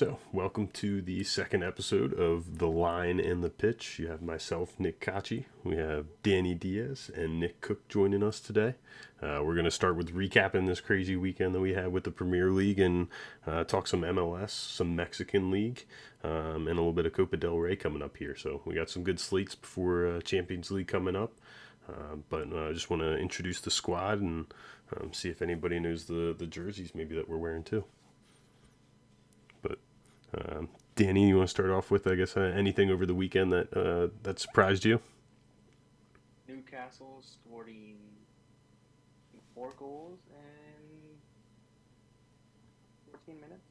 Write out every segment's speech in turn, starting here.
So, welcome to the second episode of The Line and the Pitch. You have myself, Nick Kachi. We have Danny Diaz and Nick Cook joining us today. We're going to start with recapping this crazy weekend that we had with the Premier League and talk some MLS, some Mexican League, and a little bit of Copa del Rey coming up here. So, we got some good slates before Champions League coming up. But I just want to introduce the squad and see if anybody knows the jerseys maybe that we're wearing too. But Danny, you want to start off with, I guess, anything over the weekend that surprised you? Newcastle scoring 4 goals in 14 minutes.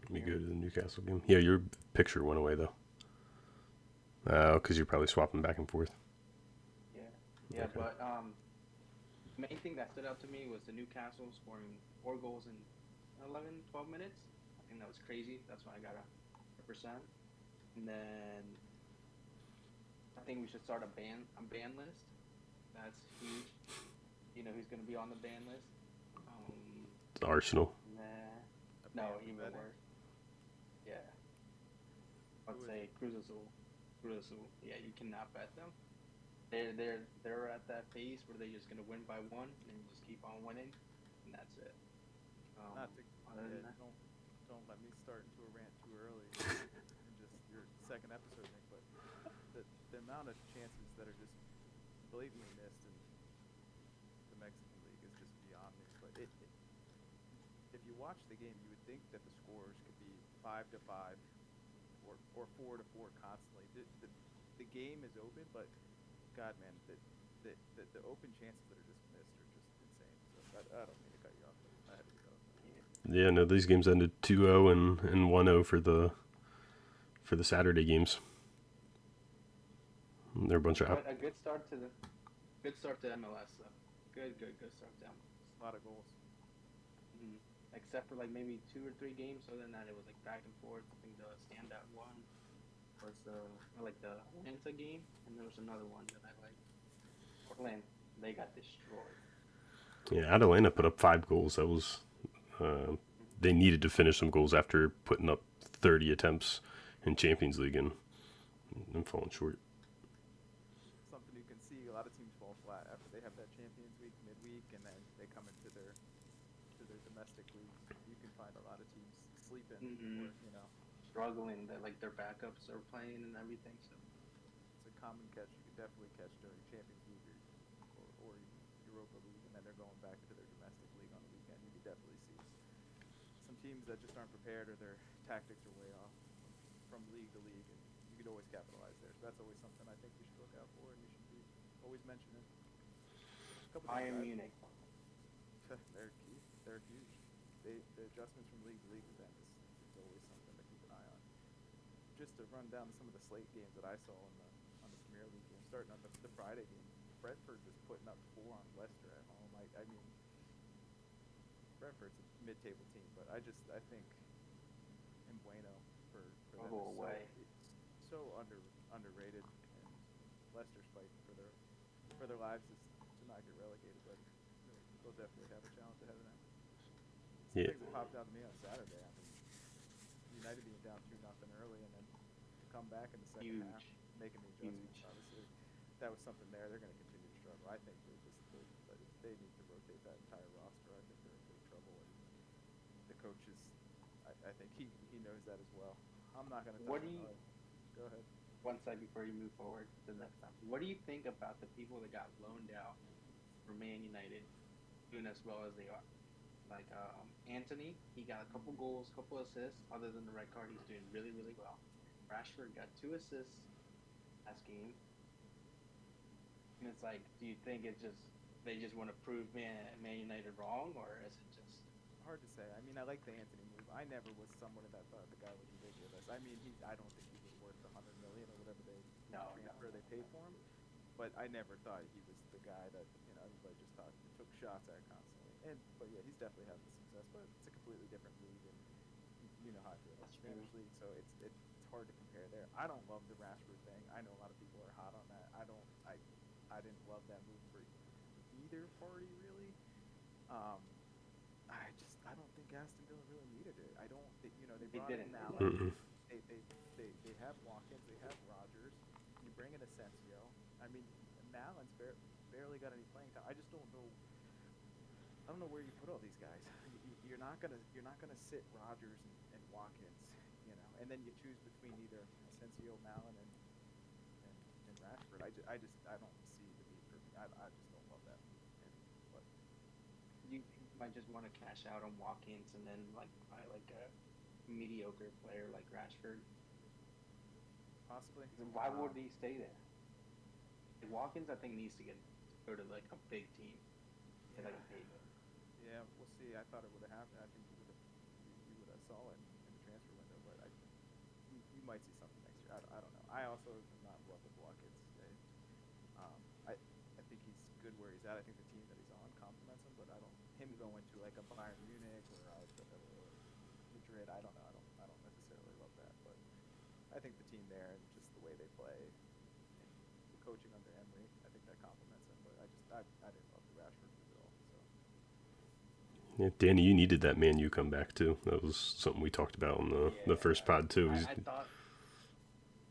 Let me go to the Newcastle game. Yeah, your picture went away though. Because you're probably swapping back and forth. Yeah, okay. But the main thing that stood out to me was the Newcastle scoring 4 goals in 11, 12 minutes. I think that was crazy. That's why I got a percent. And then I think we should start a ban list. That's huge. You know who's going to be on the ban list? Arsenal. No, even worse. Yeah. I'd say Cruz Azul. Yeah, you cannot bet them. They're at that pace where they're just gonna win by one and just keep on winning, and that's it. Don't let me start into a rant too early. And just your second episode, Nick. But the amount of chances that are just blatantly missed in the Mexican League is just beyond me. But if you watch the game, you would think that the scores could be 5-5 or 4-4 constantly. The game is open, but God, man, the open chances that are just missed are just insane. So I don't mean to cut you off, but I had to get off. Yeah, no, these games ended 2-0 and 1-0 for the Saturday games. They're a bunch of a good start to MLS though. Good start to MLS. A lot of goals. Mm-hmm. Except for like maybe 2 or 3 games. Other than that, it was like back and forth. I think the standout one was the Atlanta game, and there was another one that I liked. Portland, they got destroyed. Yeah, Atlanta put up 5 goals. That was they needed to finish some goals after putting up 30 attempts in Champions League and falling short. Something you can see, a lot of teams fall flat after they have that Champions League midweek, and then they come into their domestic leagues. You can find a lot of teams sleeping, or, struggling. That like their backups are playing and everything. So it's a common catch. You could definitely catch during Champions League or Europa League, and then they're going back to their domestic league on the weekend. You could definitely see some teams that just aren't prepared or their tactics are way off from league to league, and you could always capitalize there. So that's always something I think you should look out for, and you should be always mentioning. Bayern Munich. They're huge. The adjustments from league to league with them is always something to keep an eye on. Just to run down some of the slate games that I saw on the Premier League game, starting on the Friday game, Brentford just putting up 4 on Leicester at home. I mean, Brentford's a mid-table team, but I think Bueno for them away. so underrated, and Leicester's fighting for their lives to not get relegated, but they'll definitely have a challenge ahead of them. Some things that popped out to me on Saturday. I mean, United being down 2-0 early, and then to come back in the second half, making the adjustments. Obviously, that was something there. They're going to continue to struggle. I think they need to rotate that entire roster. I think they're in big trouble, and the coach is. I think he knows that as well. I'm not going to. Go ahead. One side before you move forward to the next time. What do you think about the people that got loaned out for Man United doing as well as they are? Like Anthony, he got a couple goals, couple assists. Other than the red card, he's doing really, really well. Rashford got 2 assists last game. And it's like, do you think they just want to prove Man United wrong, or is it just hard to say? I mean, I like the Anthony move. I never was someone that thought the guy was ridiculous. I mean, I don't think he was worth $100 million or whatever they paid for him. But I never thought he was the guy that everybody just took shots at constantly. But yeah, he's definitely having success. But it's a completely different league, and you know how I feel about the Spanish league, so it's hard to compare there. I don't love the Rashford thing. I know a lot of people are hot on that. I didn't love that move for either party really. I don't Gaston Villa really needed it. I don't. They They brought in didn't. Mallon. Mm-mm. They have Watkins. They have Rogers. You bring in Asensio. I mean, Mallon's barely got any playing time. I just don't know. I don't know where you put all these guys. You're not gonna sit Rogers and Watkins, and then you choose between either Asensio, Mallon, and Rashford. I don't see the need for. I just don't love that. But You might just want to cash out on Watkins and then like buy like a mediocre player like Rashford. possibly. Then why would he stay there? Like, Watkins, I think, needs to go to like a big team, get like a payday. Yeah, we'll see. I thought it would have happened. I think you would have saw it in the transfer window, but you might see something next year. I don't know. I also am not in love with Watkins. I think he's good where he's at. I think the team that he's on complements him, but I don't him going to like a Bayern Munich or Madrid. I don't know. I don't necessarily love that, but I think the team there and just the way they play, and the coaching under Emery, I think that complements him. But I didn't love the Rashford move at all. So. Yeah, Danny, you needed that Man U come back too. That was something we talked about on the first pod too. I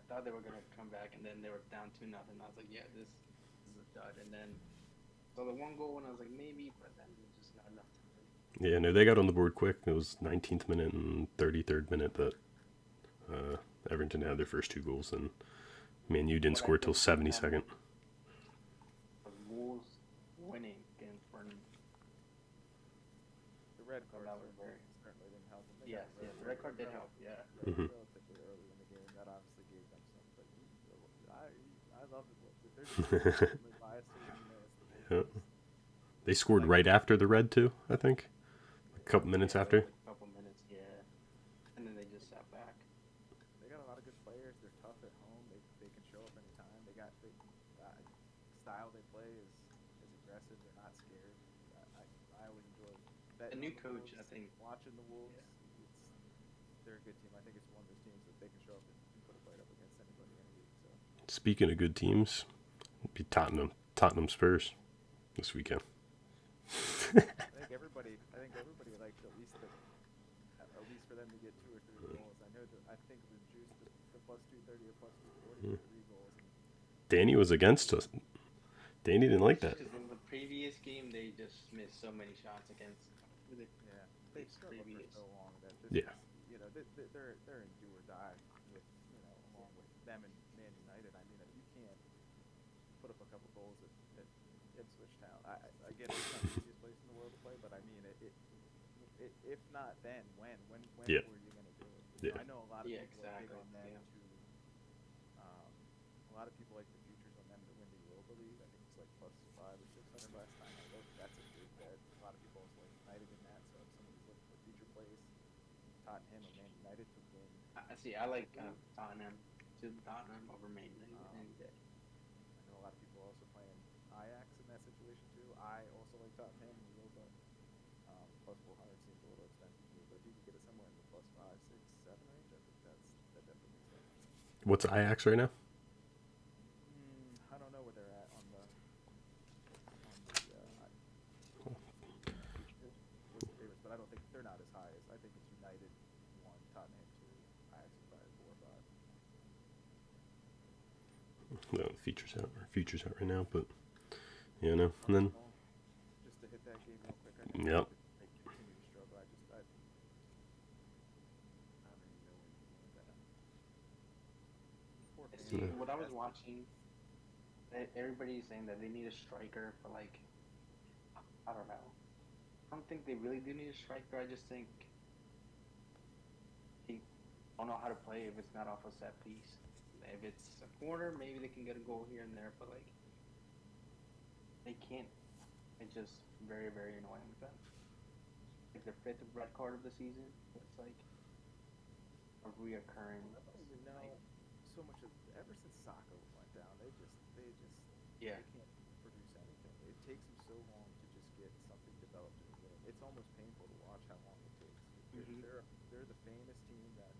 thought they were gonna come back, and then they were down 2-0. I was like, yeah, this is a dud. And then so the one goal, and I was like, maybe, but then just not enough time. Yeah, no, they got on the board quick. It was 19th minute and 33rd minute that Everton had their first two goals, and Man U didn't score till 72nd. The Wolves winning against Burnley. The red card certainly didn't help them. The red card did help. Yeah. Mhm. Relatively early in the game, that obviously gave them some. But I love it. They're just biased to Yeah. They scored right after the red too, I think. A couple minutes after. A couple minutes, yeah. And then they just sat back. They got a lot of good players. They're tough at home. They can show up anytime. They got the style they play is aggressive. They're not scared. I always enjoy that. The new coach, I think. Watching the Wolves, they're a good team. I think it's one of those teams that they can show up and put a fight up against anybody in a week. So. Speaking of good teams, it'd be Tottenham Spurs this weekend. I think everybody likes at least for them to get 2 or 3 goals. I think the juice the plus 230 or plus 240 for 3 goals. Danny was against us. Danny didn't like that. Because in the previous game, they just missed so many shots against. Yeah, they struggled for so long that Yeah. they're in do or die with along with them and Man United. I mean, if you can't put up a couple goals at Ipswich Town, I get it's not the easiest place in the world to play, but I mean, if not then, when Yeah. were you going to do it? Yeah. I know a lot of people are big exactly. on them Yeah. to. A lot of people like the futures on them to win the Europa League. I think it's like plus 500 or 600 last time I looked. That's a good bet. A lot of people also like United in that. So if somebody's looking for future plays, Tottenham or Man United to win. I see. I like Tottenham over Man United any day. I know a lot of people also playing Ajax in that situation too. I also like Tottenham in the Europa. Plus 400 seems a little expensive to me, but if you can get it somewhere in the plus 5, 6, 7 range, I think that definitely makes sense. What's Ajax right now? I don't know where they're at on the what's the favorites, but I don't think they're not as high as I think it's United 1, Tottenham 2, Ajax 5, 4, 5. No, futures out right now, but and then Just to hit that game real quick, I Yep. think they continue to struggle. I don't even know when that. Poor See, fans. what I was watching, everybody's saying that they need a striker for like, I don't know. I don't think they really do need a striker. I just think they don't know how to play if it's not off a set piece. If it's a corner, maybe they can get a goal here and there, but like they can't. It's just very, very annoying with them. Like their 5th red card of the season, it's like a reoccurring. I don't even know so much of ever since Saka went down. They Yeah. can't produce anything. It takes them so long to just get something developed in the game. It's almost painful to watch how long it takes. Mhm. They're the famous team that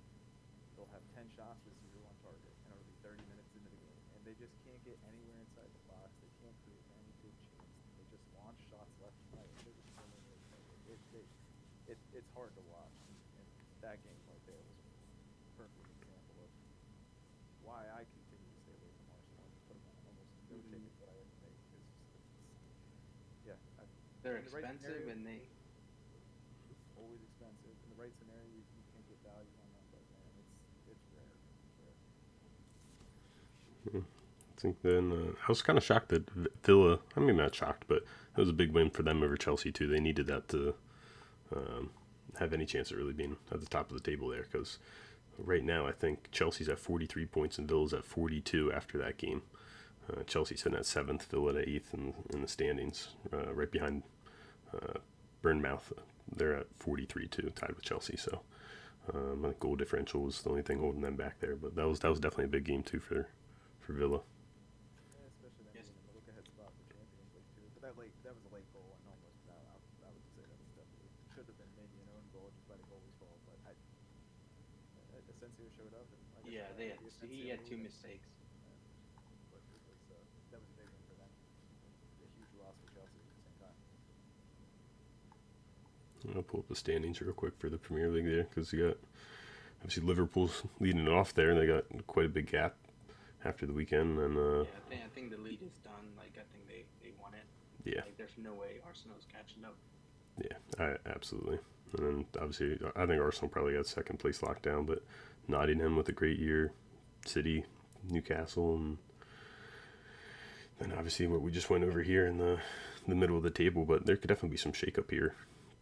they'll have 10 shots this year on target, and it'll be 30 minutes into the game, and they just can't get anywhere inside the box. They can't create any good chance. They just launch shots left and right. They're just it's hard to watch. And that game right there was a perfect example of why I continue to stay away from Arsenal and put them on almost no tickets that I ever take. Yeah, They're in the right expensive scenario, and they. always expensive. In the right scenario, you can't get value on them, but man, it's rare. It's rare. I think then I was kind of shocked that Villa. I mean, not shocked, but it was a big win for them over Chelsea too. They needed that to have any chance of really being at the top of the table there, because right now I think Chelsea's at 43 points and Villa's at 42 after that game. Chelsea's sitting at 7th, Villa at 8th in the standings, right behind Bournemouth. They're at 43 too, tied with Chelsea. So I think goal differential was the only thing holding them back there. But that was definitely a big game too for Villa. Yeah, especially them being in the look-ahead spot for Champions League too. But that was a late goal, and almost I would say that was definitely should have been maybe an own goal just by the goalie's fault. But Asensio showed up, and like I Yeah, said, they the had. Asensio He had two movement, mistakes. but it was that was a big win for them. A huge loss for Chelsea at the same time. I'll pull up the standings real quick for the Premier League there, because you got obviously Liverpool's leading it off there, and they got quite a big gap after the weekend. And I think the lead is done. Like I think they won it. yeah, Like there's no way Arsenal's catching up. yeah, absolutely. And then obviously, I think Arsenal probably got second place locked down, but Nottingham with a great year, City, Newcastle, and then obviously what we just went over here in the middle of the table. But there could definitely be some shakeup here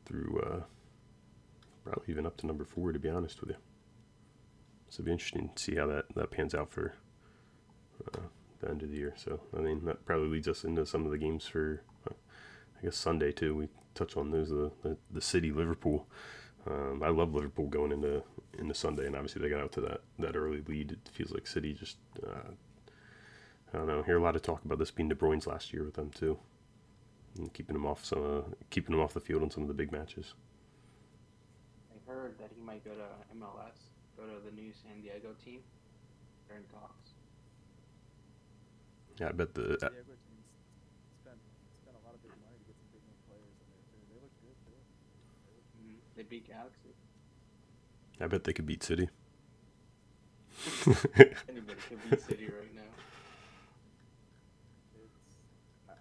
through probably even up to number 4, to be honest with you. So it'll be interesting to see how that pans out for the end of the year. So I mean, that probably leads us into some of the games for I guess Sunday too. We touch on those, the City Liverpool. I love Liverpool going into Sunday, and obviously they got out to that early lead. It feels like City just I don't know. I hear a lot of talk about this being De Bruyne's last year with them too, and keeping him off the field on some of the big matches. I heard that he might go to MLS, go to the new San Diego team. They're in talks. Yeah, I bet Diego teams spent a lot of big money to get some big name players in there too. They look good too. They beat Galaxy. I bet they could beat City. Anybody could beat City right now. I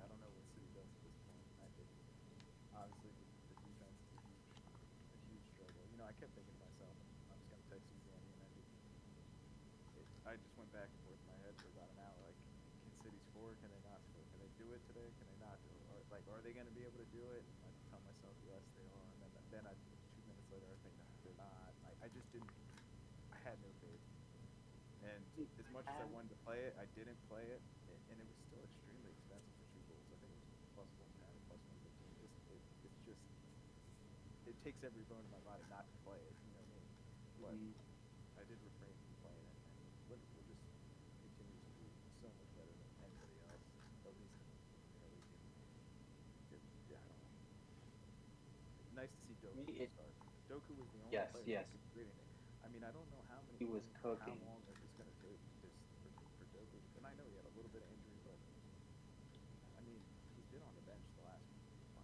don't know what City does at this point. I think obviously the defense is a huge struggle. You know, I kept thinking to myself, and I'm just gonna text you, Danny, and I just went back and forth in my head for about an hour. Like, can City score? Can they not score? Can they do it today? Can they not do it? Or are they gonna be able to do it? And I tell myself, yes, they are. And then 2 minutes later, I think they're not. I just didn't. I had no faith. And as much as I wanted to play it, I didn't play it, and it was still extremely expensive for 2 goals. I think it was plus 110 or plus 115. It's just it takes every bone in my body not to play it. You know what I mean? But I did refrain from playing it, and Liverpool just continues to be so much better than anybody else, at least in the Premier League. Yeah, I don't know. Nice to see Doku start. Doku was the only Yes, player yes. who was creating it. I mean, I don't know how He was cooking. how long it's going to take for Doku. And I know he had a little bit of injury, but I mean, he's been on the bench the last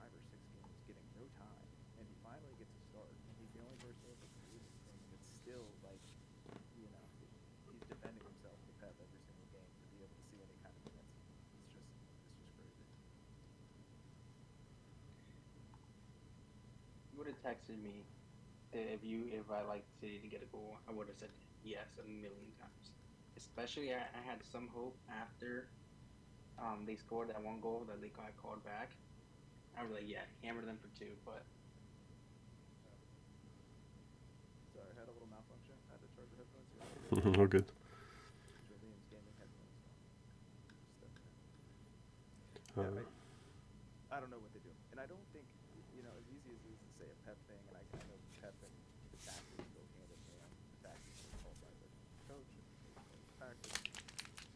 5 or 6 games, getting no time, and he finally gets a start. And he's the only person able to do anything, and it's still like, you know, he's defending himself to Pep every single game to be able to see any kind of minutes. It's just crazy. You would have texted me if I liked City to get a goal. I would have said yes a million times. Especially I had some hope after they scored that one goal that they got called back. I was like, yeah, hammer them for 2. But Sorry, I had a little malfunction. I had to charge the headphones here. Oh, good. Liam's gaming headphones. So just Uh, I don't know what they do, and I don't think, you know, as easy as it is to say a Pep thing, and I know Pep and the tactics go hand in hand. The tactics are called by the coach and the tactics.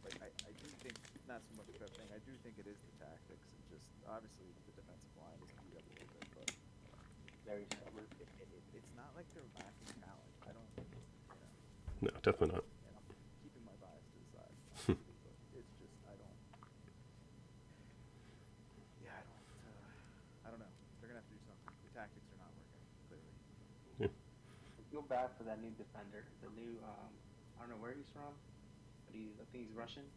But I do think not so much a Pep thing. I do think it is the tactics, and just obviously the defensive line is beat up a little bit, but very stubborn. it's not like they're lacking talent. I don't, no, definitely not. and I'm keeping my bias to the side, but it's just I don't know. They're gonna have to do something. The tactics are not working. bad for that new defender. The new I don't know where he's from, but I think he's Russian.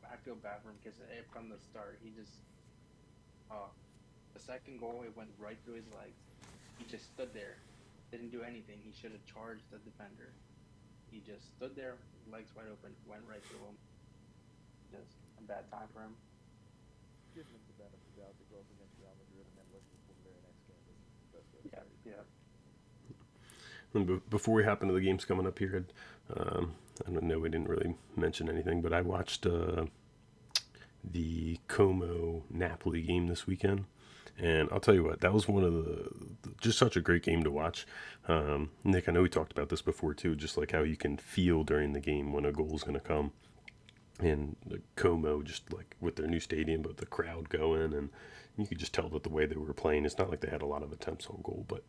I feel bad for him because from the start he just uh the second goal it went right through his legs. He just stood there, didn't do anything. He should have charged the defender. He just stood there, legs wide open, went right through him. Just a bad time for him. Giving him the benefit of the doubt to go up against Real Madrid and then Liverpool the very next game is the best way to Yeah, start. yeah. And before we hop into the games coming up here, I don't know, we didn't really mention anything, but I watched the Como Napoli game this weekend. And I'll tell you what, that was one of just such a great game to watch. Nick, I know we talked about this before too, just like how you can feel during the game when a goal is going to come. And the Como, just like with their new stadium, but the crowd going, and you could just tell that the way they were playing, it's not like they had a lot of attempts on goal, but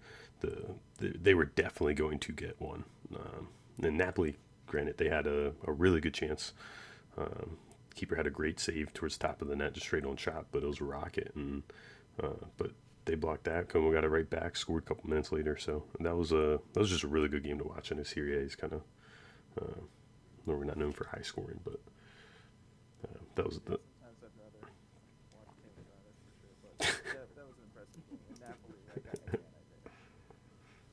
they were definitely going to get one. And Napoli, granted, they had a really good chance. Keeper had a great save towards the top of the net, just straight on shot, but it was a rocket, and but they blocked that. Como got it right back, scored a couple minutes later. So that was just a really good game to watch. And the Serie A is kind of we're not known for high scoring, but that was the. I'd rather watch the game try, that's for sure. But that was an impressive game. And Napoli, like again, I think,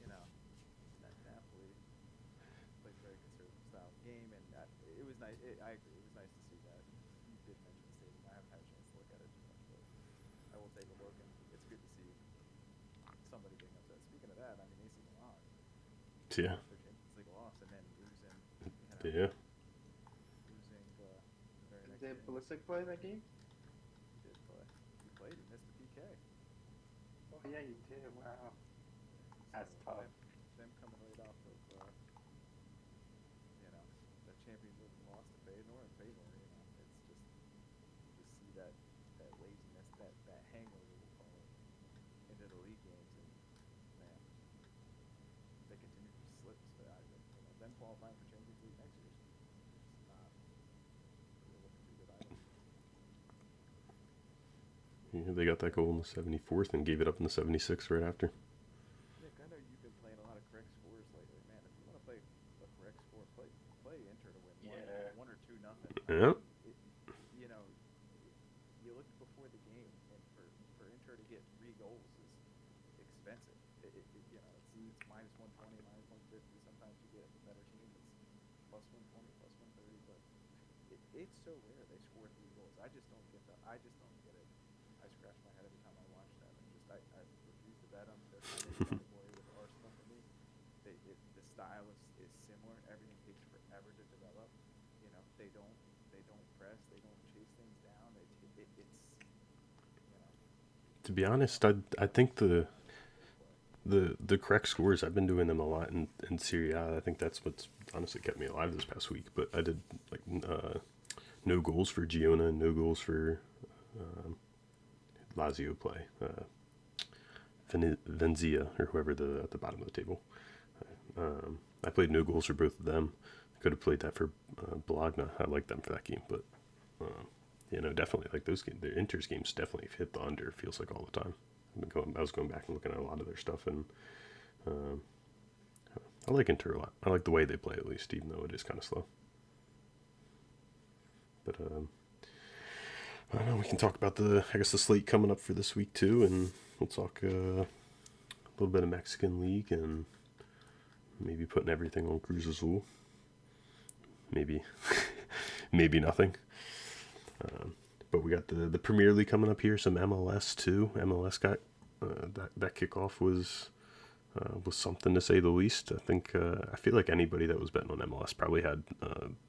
you know, Napoli played a very conservative style game, and it was nice. I agree, it was nice to see that. You did mention the stadium. I haven't had a chance to look at it too much, but I will take a look, and it's good to see somebody being upset. Speaking of that, I mean, AC Milan, Yeah. their Champions League loss, and then losing, Yeah. losing the very next Did game. Pulisic play that game? He did play. He played. He missed the PK. Oh yeah, he did. Wow. That's So tough. Them coming right off of, you know, the Champions League loss to Feyenoord, you know, it's just see that laziness, that hangover, we'll call it, into the league games, and man, they continue to slip. So them qualifying for Champions League next year is just not really looking too good either. Yeah, they got that goal in the 74th and gave it up in the 76th right after. Nick, I know you've been playing a lot of correct scores lately. Man, if you want to play a correct score, play Inter to win Yeah. 1 or 2-0. Yeah. You know, you look before the game, and for Inter to get 3 goals is expensive. You know, it's minus 120, minus 150. Sometimes you get a better team that's plus 120, plus 130, but it's so rare they score 3 goals. I just don't get that. I just don't get it. I scratch my head every time I watch them, and just I refuse to bet them. They're kind of the category with Arsenal for me. The style is similar. Everything takes forever to develop. You know, they don't press. They don't chase things down. It's you know. To be honest, I think the correct scores, I've been doing them a lot in Serie A. I think that's what's honestly kept me alive this past week. But I did like no goals for Giona, no goals for Lazio play. Venezia or whoever at the bottom of the table. I played no goals for both of them. I could have played that for Bologna. I like them for that game, but you know, definitely like those games. The Inter's games definitely hit the under. It feels like all the time. I was going back and looking at a lot of their stuff, and I like Inter a lot. I like the way they play, at least, even though it is kind of slow. But I don't know. We can talk about the slate coming up for this week too, and we'll talk a little bit of Mexican League and maybe putting everything on Cruz Azul. Maybe, maybe nothing. But we got the Premier League coming up here, some MLS too. MLS got that kickoff was something to say the least. I think I feel like anybody that was betting on MLS probably had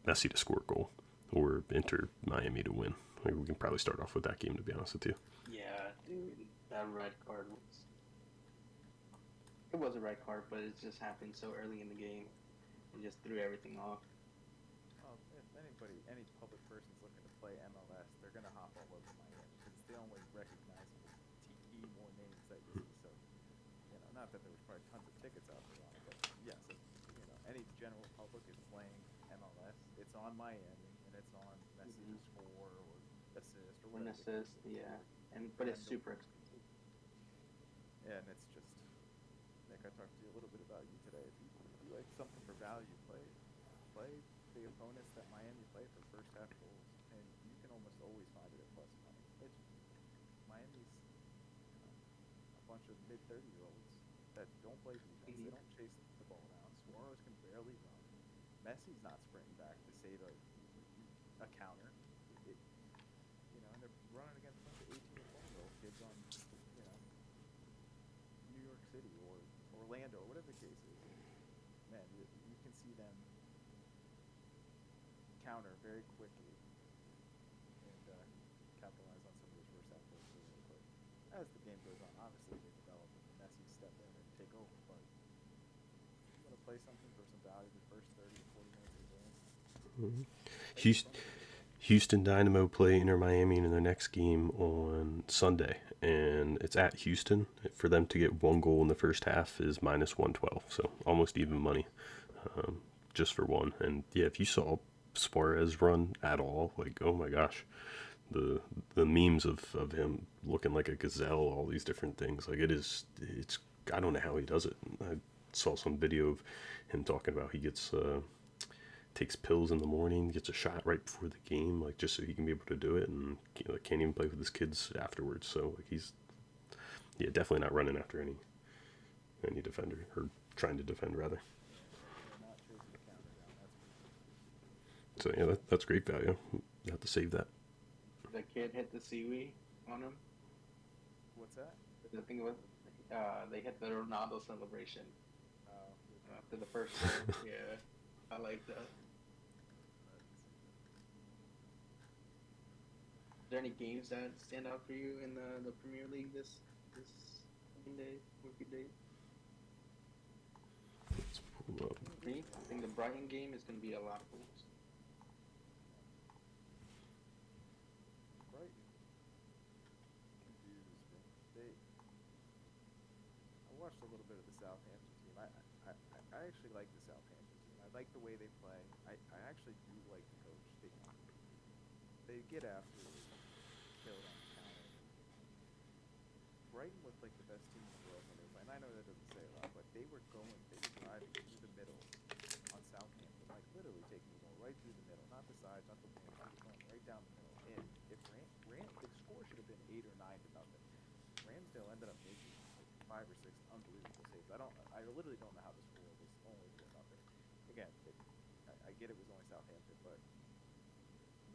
Messi to score a goal or Inter Miami to win. Like, we can probably start off with that game, to be honest with you. Yeah, dude, that red card was a red card, but it just happened so early in the game. It just threw everything off. If any public person's looking to play MLS, they're gonna hop all over Miami because it's the only recognizable more names that you see. So, you know, not that there was probably tons of tickets out there on it, but yes, if, you know, any general public is playing MLS, it's on Miami and it's on Messi to score or assist or An whatever. assist, yeah, but it's super expensive. Yeah, and it's just, Nick, I talked to you a little bit about you today. If you like something for value, play the opponents that Miami play for first half goals, and you can almost always find it at plus money. Miami's a bunch of mid-30-year-olds that don't play defense. They don't chase the ball down. Suarez can barely run. Messi's not sprinting back to save a counter. And they're running against a bunch of 18 and 20-year-old kids on, New York City or Orlando or whatever the case is. Man, you can see them counter very quickly and capitalize on some of those first half goals really quick. As the game goes on, obviously they develop and the Messi step in and take over, but you want to play something for some value the first 30 to 40 minutes of the game. Houston Dynamo play Inter Miami in their next game on Sunday, and it's at Houston. For them to get 1 goal in the first half is minus 112, so almost even money just for one. And yeah, if you saw Suarez run at all, like, oh my gosh, the memes of him looking like a gazelle, all these different things, like it's I don't know how he does it. I saw some video of him talking about he gets takes pills in the morning, gets a shot right before the game, like just so he can be able to do it, and can't even play with his kids afterwards. So like he's definitely not running after any defender, or trying to defend rather. So yeah, that's great value. You have to save that. The kid hit the seaweed on him. What's that? The thing was, they hit the Ronaldo celebration after the first goal. Yeah, I like that. Are there any games that stand out for you in the Premier League this working day? Let's pull up. Me, I think the Brighton game is going to be a lot of goals. Brighton confused me. I watched a little bit of the Southampton team. I actually like the Southampton team. I like the way they play. I actually do like the coach. They get after it, kill it on the counter. Brighton looked like the best team in the world when they play. And I know that doesn't say a lot, but they were driving through the middle on Southampton, like literally taking the ball right through the middle, not the sides, not the wings, just going right down the middle. And if the score should have been 8 or 9-0. Ramsdale ended up making like 5 or 6 unbelievable saves. I literally don't know how the score was only 4-0. Again, I get it was only Southampton, but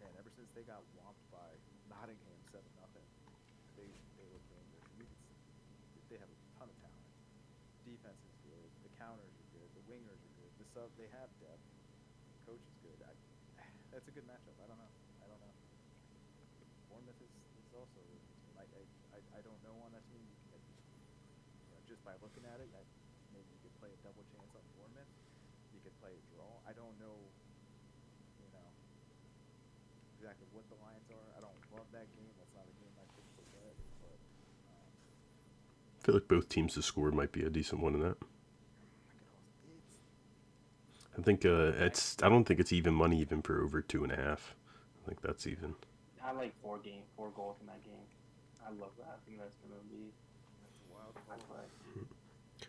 man, ever since they got whomped by Nottingham 7-0, they look dangerous. They have a ton of talent. Defense is good. The counters are good. The wingers are good. They have depth. The coach is good. That's a good matchup. I don't know. Bournemouth is also a really good team. I don't know on that team. You can just by looking at it, maybe you could play a double chance on Bournemouth. You could play a draw. I don't know. Exactly what the lines are. I don't love that game. That's not a game I typically bet, but I feel like both teams to score might be a decent one in that. I think I don't think it's even money even for over 2.5. I think that's even. I like 4 goals in that game. I love that. I think that's gonna be a wild play.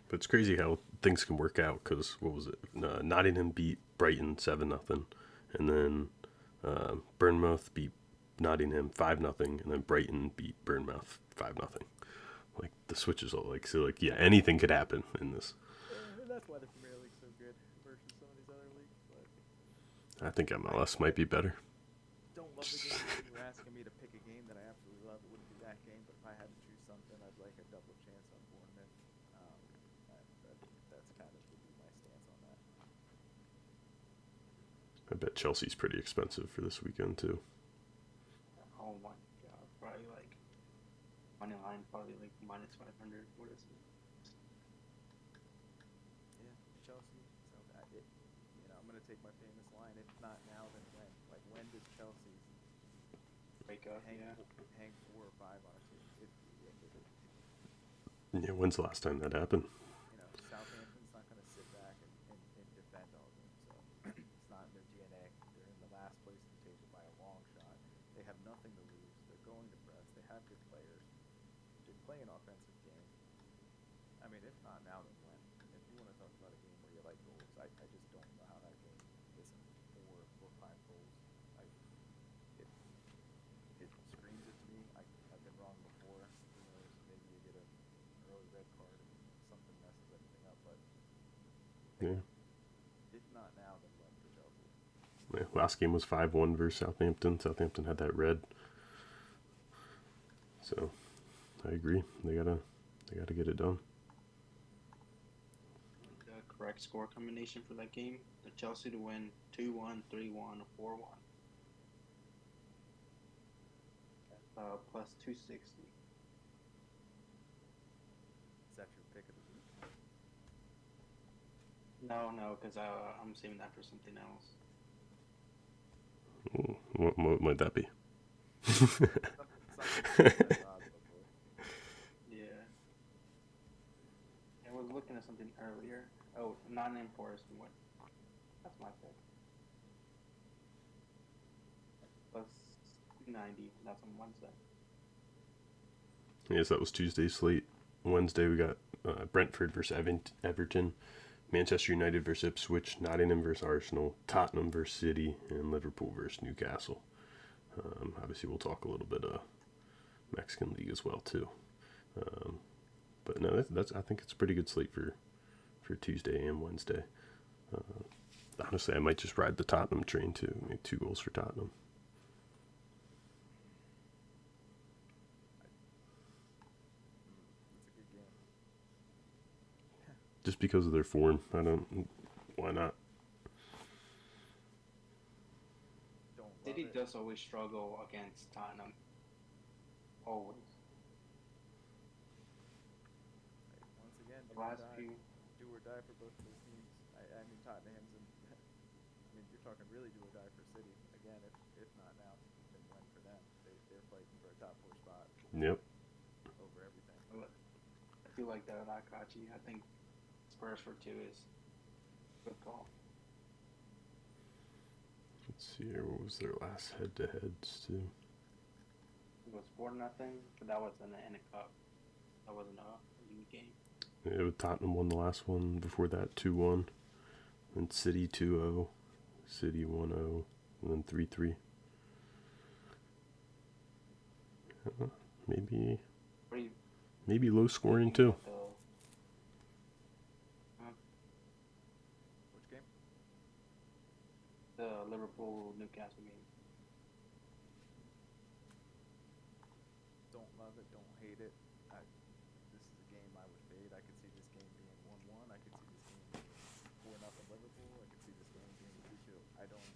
But it's crazy how things can work out, because what was it? Nottingham beat Brighton 7-0, and then Bournemouth beat Nottingham 5-0, and then Brighton beat Bournemouth 5-0. Like the switches all anything could happen in this. That's why the Premier League's so good versus some of these other leagues. But I think MLS might be better. Don't love the game. If you were asking me to pick a game that I absolutely love, it wouldn't be that game. But if I had to choose something, I'd like a double chance on Bournemouth. That's kind of would be my stance on that. I bet Chelsea's pretty expensive for this weekend too. Oh my god, probably like money line, probably like minus 500. What is it? Yeah, Chelsea. So I'm gonna take my famous line. If not now, then when? Like when does Chelsea Wake up, hang 4 or 5 on a team? Yeah, when's the last time that happened? Southampton's not gonna sit back and defend all game. So it's not in their DNA. They're in the last place in the table by a long shot. They have nothing to lose. They're going to press. They have good players. They play an offensive game. I mean, if not now, then when? If you want to talk about a game where you like goals, I just don't know how that game isn't 4 or 5 goals. It it screams it to me. I've been wrong before. Who knows? Maybe you get an early red card and something messes everything up. But Yeah. if not now, then when for Chelsea? Yeah, last game was 5-1 versus Southampton. Southampton had that red. So I agree. They gotta get it done. The correct score combination for that game: the Chelsea to win 2-1, 3-1, or 4-1. Plus 260. Is that your pick of the week? No, because I'm saving that for something else. Ooh, what might that be? Something that's odd, hopefully. Yeah. I was looking at something earlier. Oh, Nottingham Forest win. That's my pick. Plus 290. That's on Wednesday. Yes, that was Tuesday's slate. Wednesday we got Brentford versus Everton, Manchester United versus Ipswich, Nottingham versus Arsenal, Tottenham versus City, and Liverpool versus Newcastle. Obviously, we'll talk a little bit Mexican League as well too. But no, that's I think it's a pretty good slate for Tuesday and Wednesday. Honestly, I might just ride the Tottenham train too. Make 2 goals for Tottenham. It's a good game. Just because of their form, why not? Don't love City it. does always struggle against Tottenham. Always. Once again, The last few. do or die for both of those teams. I mean, Tottenham's and I mean, you're talking really do or die for City. Again, if not now, then when for them? They're fighting for a top 4 spot Yep. over everything. I feel like that at Akachi. I think Spurs for 2 is a good call. Let's see here. What was their last head-to-heads too? It was 4-0, but that was in a cup. That wasn't a league game. Yeah, Tottenham won the last one. Before that, 2-1. Then City 2-0. City 1-0. And then 3-3. Maybe What do you maybe low scoring think too. about Which game? the Liverpool Newcastle game? Don't love it, don't hate it. This is a game I would fade. I could see this game being 1-1. I could see this game being 4-0 Liverpool. I could see this game being 2-2. I don't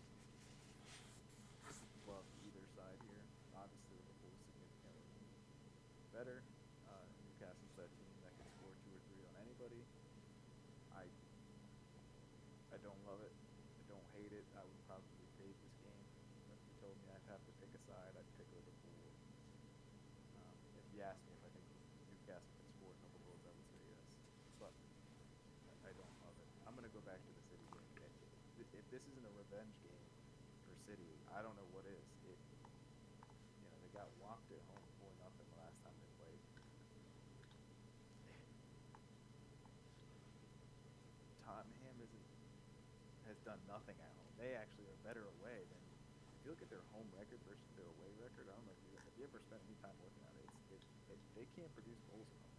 love either side here. Obviously, Liverpool is significantly better. Newcastle's that team that can score 2 or 3 on anybody. I don't love it. I don't hate it. I would probably fade this game. If you told me I'd have to pick a side, I'd pick Liverpool. If you asked me if I think Newcastle can score a couple goals, I would say yes. But I don't love it. I'm going to go back to the City game. If this isn't a revenge game for City, I don't know what is. They got walked at home 4-0 the last time they played. Tottenham has done nothing at home. They actually are better away than. If you look at their home record versus their away record, I don't know if you ever spent any time looking at it. They can't produce goals at home.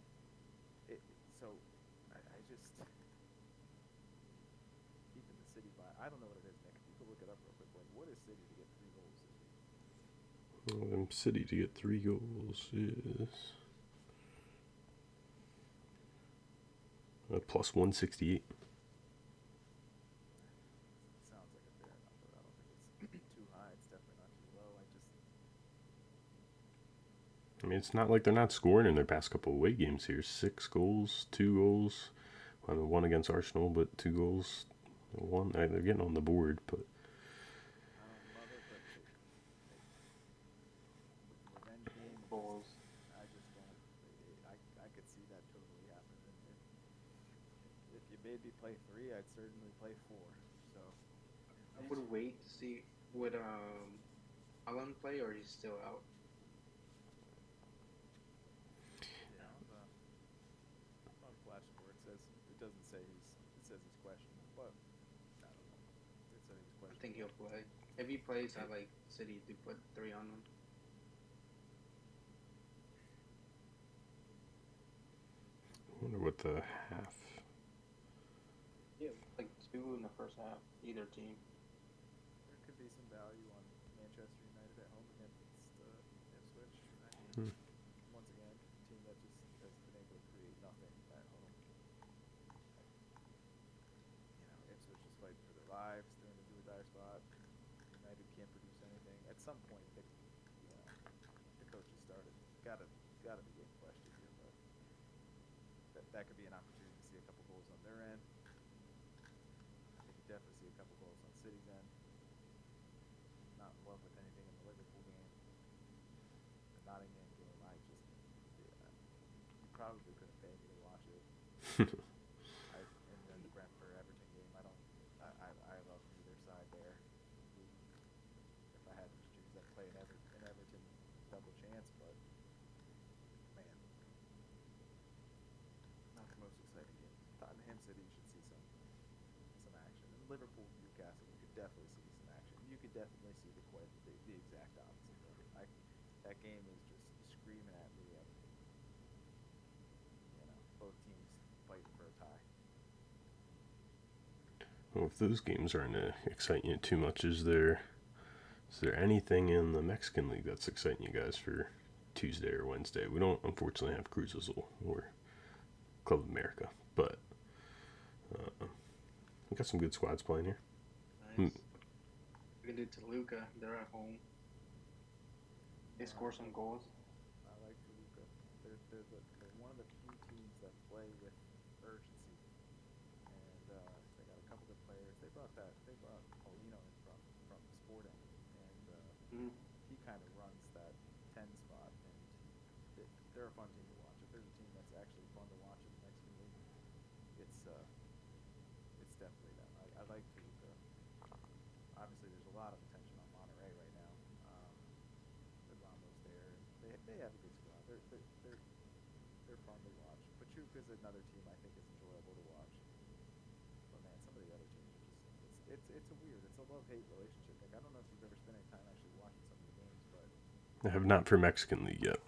So I just keeping the City by. I don't know what it is, Nick. If you could look it up real quick. Like, what is City to get 3 goals this week? City to get 3 goals is plus 168. Sounds like a fair number. I don't think it's too high. It's definitely not too low. I mean, it's not like they're not scoring in their past couple away games here. 6 goals, 2 goals. I mean, 1 against Arsenal, but 2 goals. 1. They're getting on the board, but I don't love it, but revenge game. Goals. I just don't. I could see that totally happening. If you made me play 3, I'd certainly play 4. So I would wait to see would Alan play or he's still out. on Flash Score it doesn't say it says he's questionable, but think he'll play. If he plays, I like City to put 3 on him. I wonder what the half. Yeah, like 2 in the first half, either team. There could be some value on Manchester United at home against Ipswich. I Hmm. mean, once again, a team that just has been able to create nothing at home. Ipswich is fighting for their lives. They're in a do-or-die spot. United can't produce anything. At some point, the coach has started. Gotta be getting questioned here, but that could be an opportunity to see a couple goals on their end. I think you definitely see a couple goals on City's end. Not in love with anything in the Liverpool game. The Nottingham game, you probably couldn't pay me to watch it. And then the Brentford Everton game, I love neither side there. If I had to choose, I'd play an Everton double chance, but man, not the most exciting game. Tottenham City should see some action. And Liverpool Newcastle, you could definitely see some action. You could definitely see the exact opposite. That game is just screaming at me of both teams fighting for a tie. Well, if those games aren't exciting you too much, is there anything in the Mexican League that's exciting you guys for Tuesday or Wednesday? We don't, unfortunately, have Cruz Azul or Club of America, but we got some good squads playing here. Nice. We can do Toluca. They're at home. They score some goals. I like Toluca. They're one of the few teams that play with urgency, and they got a couple good players. They brought Paulino in from Sporting, and he kind of runs that 10 spot, and they're a fun team to watch. If there's a team that's actually fun to watch in the Mexican League, it's definitely them. I like Toluca. Obviously, there's a lot of attention on Monterrey right now. With Ramos there, and they have a good squad. They're fun to watch. Pachuca's another team I think is enjoyable to watch. But man, some of the other teams are just it's a love-hate relationship. Like, I don't know if you've ever spent any time actually watching some of the games, but I have not for Mexican League yet.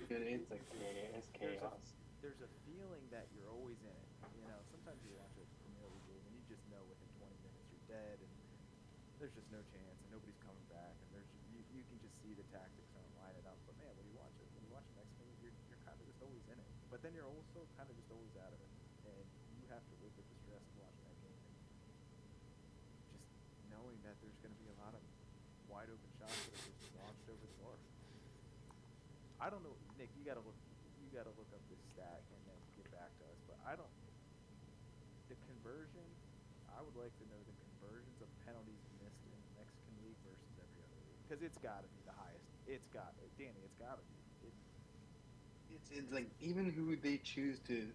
It's chaos. There's a feeling that you're always in it. Sometimes you watch a Premier League game and you just know within 20 minutes you're dead, and there's just no chance, and nobody's coming back, and you can just see the tactics and line it up. But man, when you watch Mexican League, you're kind of just always in it. But then you're also kind of just always out of it, and you have to live with the stress of watching that game, and just knowing that there's going to be a lot of wide open shots that are just launched over the bar. I don't know, Nick. You got to look up this stat and then get back to us. But the conversion. I would like to know the conversions of penalties missed in the Mexican League versus every other league, because it's got to be the highest. It's got to be. It's like even who they choose to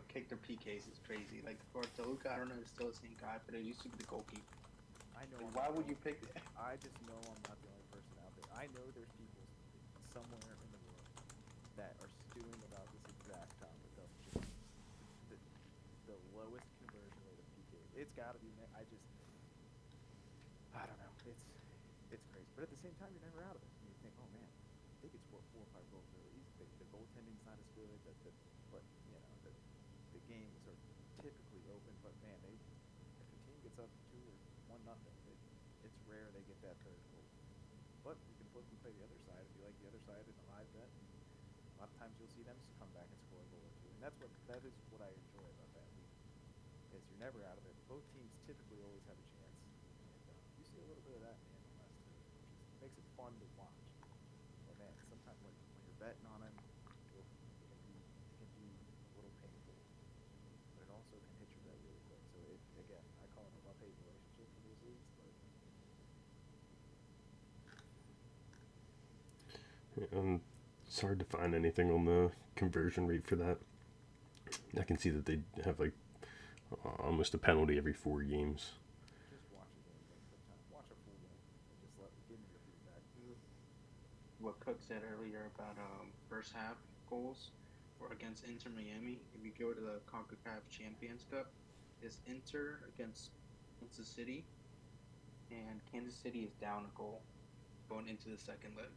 kick their PKs is crazy. Like for Toluca, I don't know if it's still the same guy, but it used to be the goalkeeper. I know. Like, why would you pick that? I just know I'm not the only person out there. I know there's people somewhere in the world that are stewing about this exact topic of just the lowest conversion rate of PK. It's got to be. I don't know. It's crazy. But at the same time, you're never out of it. And you think, oh man, they could score 4 or 5 goals really easy. The goaltending's not as good. But the games are typically open. But man, if a team gets up 2 or 1-0, it's rare they get that third goal. But you can flip and play the other side if you like the other side in a live bet. And a lot of times you'll see them come back and score a goal or 2, and that is what I enjoy about that league. Is you're never out of it. Both teams typically always have a chance, and you see a little bit of that in the MLS too, which makes it fun to watch. But man, sometimes when you're betting on them, it can be a little painful, but it also can hit your bet really quick. So again, I call it a love-hate relationship for those leagues, but. It's hard to find anything on the conversion rate for that. I can see that they have like almost a penalty every 4 games. Just watch a game, watch a full game, and just give me your feedback. What Cook said earlier about first half goals for against Inter Miami. If you go to the CONCACAF Champions Cup, it's Inter against Kansas City. and Kansas City is down a goal going into the second leg. I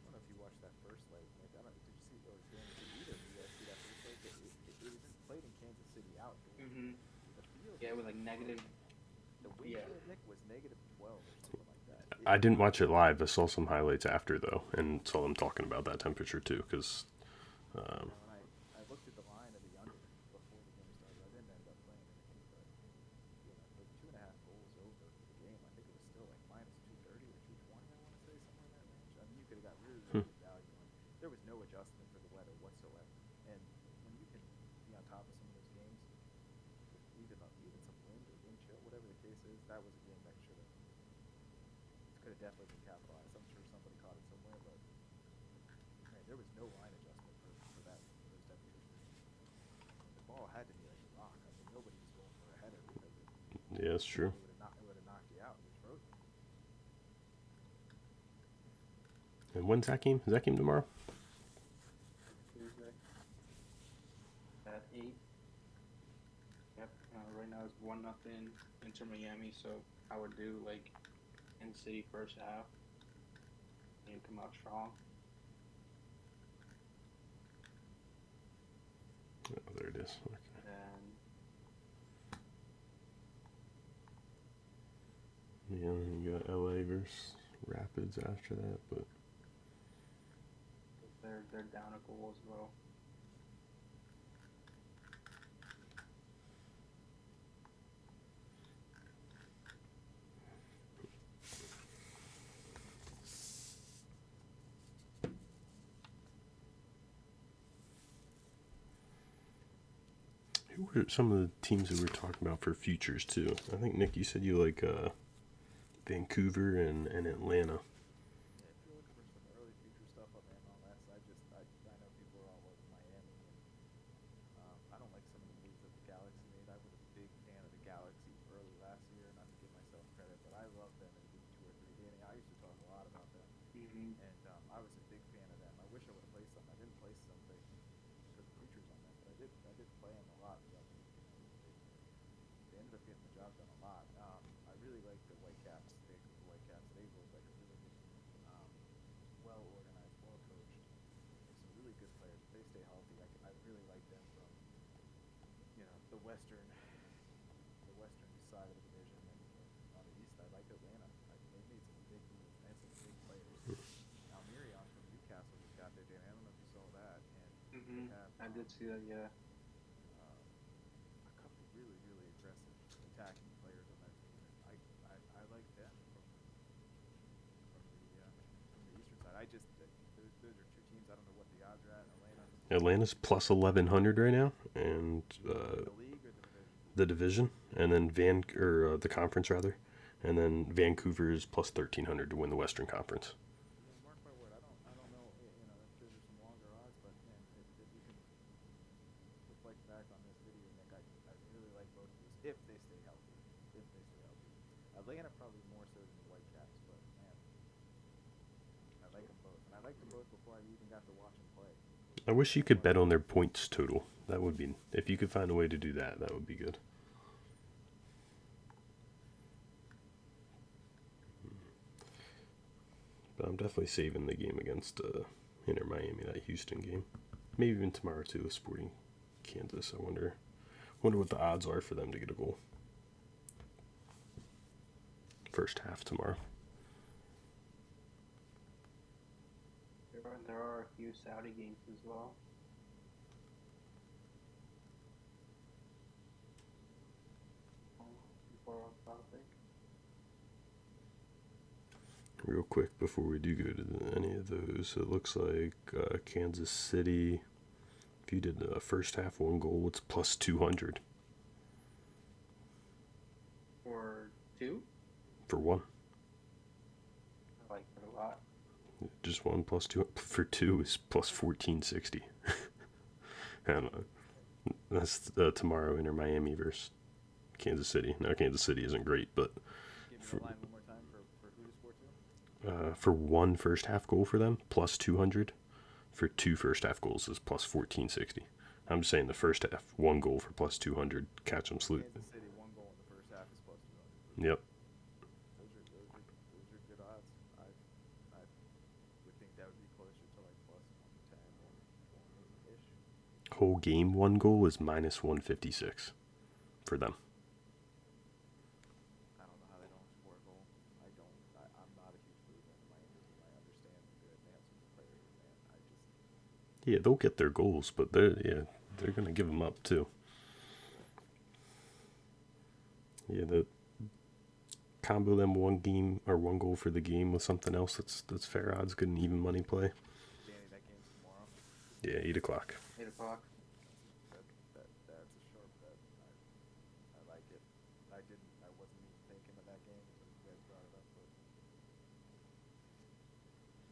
don't know if you watched that first leg, Nick. I don't. Did you see? Or Dan, did either of you guys see that first leg? It was played in Kansas City outdoors. Mm-hmm. The field. Yeah, with like negative. The wind Yeah. chill, Nick, was -12 or something like that. I didn't watch it live. I saw some highlights after though, and saw them talking about that temperature too. Because When I looked at the line of the under before the game started, I didn't end up playing anything, but for 2.5 goals over for the game, I think it was still like -230 or 220. I want to say somewhere in that range. I mean, you could have got really, really good value on. There was no adjustment for the weather whatsoever, and when you can be on top of some of those games, even some wind or wind chill, whatever the case is, that was a game that could have definitely been capitalized. I'm sure somebody caught it somewhere, but man, there was no line adjustment for that for those temperatures. The ball had to be like a rock. I mean, nobody was going for a header because yeah, that's true. it would have knocked you out. It was frozen. And when's that game? Is that game tomorrow? Tuesday at 8. Yep. Right now it's 1-0 Inter Miami. So I would do like in City first half and come out strong. Oh, there it is. Okay. And Yeah, and you got LA versus Rapids after that, but they're down a goal as well. who were some of the teams that we were talking about for futures too? I think Nick, you said you like Vancouver and Atlanta. Yeah, if you're looking for some early future stuff on the MLS, I know people are all over Miami, and I don't like some of the moves that the Galaxy made. I was a big fan of the Galaxy early last year, not to give myself credit, but I love them in week 2 or 3. Danny, I used to talk a lot about them, Mm-hmm. and I was a big fan of them. I wish I would have placed them. I didn't place them for the futures on them, but I did play them a lot throughout the week. They ended up getting the job done a lot. I really like the Whitecaps. The Whitecaps. They look like a really well organized, well coached. They have some really good players. If they stay healthy, I really like them from the western side of the division. And on the east, I like Atlanta. They've made some big moves. They have some big players. Now Mirion from Newcastle just got there, Danny. I don't know if you saw that. And Mm-hmm. they have, I did see that. Yeah. a couple really, really aggressive attacking players on that team. And I like them from the eastern side. Those are two teams. I don't know what the odds are at. Atlanta's plus 1100 right now, and The league or the division? the division, and then the conference rather, and then Vancouver is plus 1300 to win the Western Conference. Mark my word. I don't know. If those are some longer odds, but man, if you can reflect back on this video, Nick, I really like both of these if they stay healthy. Atlanta probably more so than the Whitecaps, but man, I like them both, and I liked them both before I even got to watch them play. I wish you could bet on their points total. That would be, if you could find a way to do that, that would be good. But I'm definitely saving the game against Inter Miami, that Houston game. Maybe even tomorrow too, with Sporting Kansas. I wonder what the odds are for them to get a goal. First half tomorrow. There are a few Saudi games as well. Before our topic. Real quick before we do go to any of those, it looks like Kansas City, if you did the first half 1 goal, it's plus 200. For 2? For 1. I like it a lot. Just 1 plus 2. For 2 is plus 1460. I don't know. That's tomorrow, Inter Miami versus Kansas City. Now, Kansas City isn't great, but Give me the line one more time for who to score 2? for 1 first half goal for them, plus 200. For 2 first half goals is plus 1460. I'm just saying the first half, 1 goal for plus 200. Catch them salute. Kansas City, 1 goal in the first half is plus Yep. Those are good odds. I would think that would be closer to like plus 110 or 1 ish. Whole game, one goal is minus 156 for them. I don't know how they don't score a goal. I'm not a huge believer in the Miami team. I understand that they have some good players, man. Yeah, they'll get their goals, but they're gonna give them up too. Yeah, the combo them one game or one goal for the game with something else that's fair odds, good and even money play. Danny, that game's tomorrow. Yeah, 8 o'clock. 8 o'clock. That's a sharp bet. I like it. I wasn't even thinking of that game until you guys brought it up, but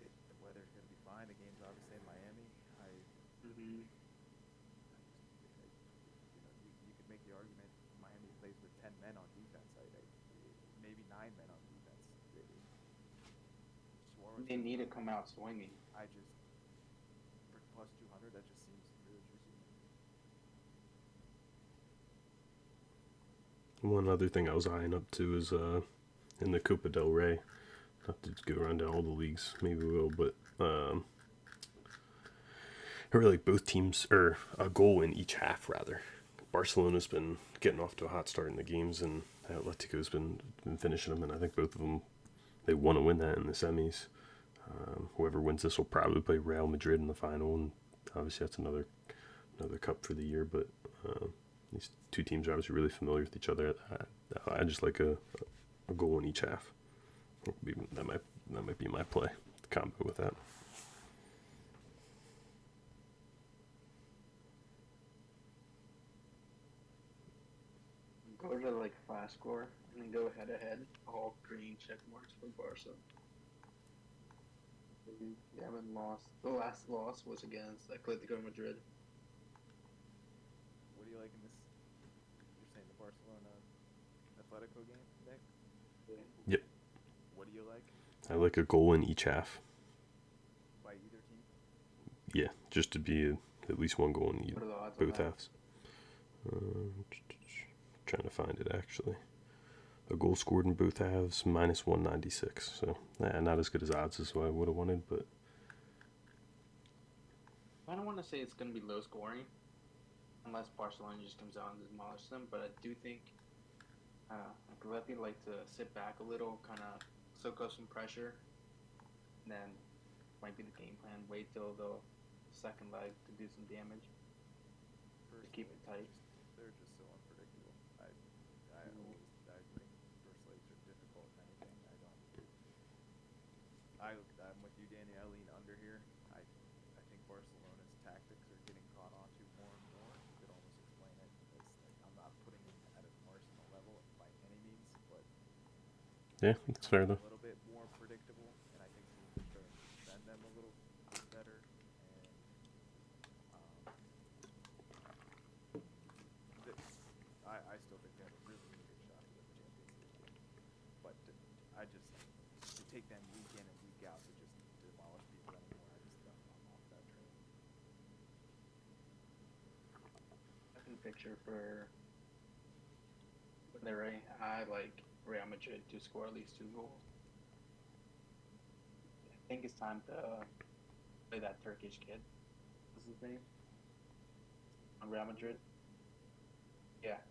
the weather's gonna be fine. The game's obviously in Miami. Mm-hmm. You could make the argument Miami plays with 10 men on defense. Maybe 9 men on defense. They need to come out swinging. For plus 200, that just seems really juicy. One other thing I was eyeing up to is in the Copa del Rey. Not to go around to all the leagues, maybe we will, but I really like both teams, or a goal in each half rather. Barcelona's been getting off to a hot start in the games, and Atletico's been finishing them, and I think both of them, they want to win that in the semis. Whoever wins this will probably play Real Madrid in the final, and obviously that's another cup for the year, but these two teams are obviously really familiar with each other. I just like a goal in each half. That might be my play, the combo with that. Go to like fast score and then go head to head. All green check marks for Barca. They haven't lost. The last loss was against Atletico Madrid. What do you like in this? You're saying the Barcelona Atletico game, Nick? Yep. What do you like? I like a goal in each half. By either team? Yeah, just to be at least one goal in What are the odds on both that? halves. Trying to find it actually. A goal scored in both halves, minus 196. So, not as good as odds as what I would have wanted, but I don't want to say it's going to be low scoring, unless Barcelona just comes out and demolishes them. But I do think Atleti like to sit back a little, kind of soak up some pressure, and then might be the game plan. Wait till the second leg to do some damage. To keep it tight. They're just so unpredictable. I think first legs are difficult in anything. I'm with you, Danny. I lean under here. I think Barcelona's tactics are getting caught on to more and more. You could almost explain it as like, I'm not putting them at an Arsenal level by any means, but yeah, that's fair though. A little bit more predictable, and I think teams are starting to defend them a little better. And I still think they have a really, really good shot to win the Champions League. But to take them week in and week out to just demolish people anymore, I'm off that train. Second picture for Monterrey. I like Real Madrid to score at least 2 goals. I think it's time to play that Turkish kid. What's his name? On Real Madrid? Yeah.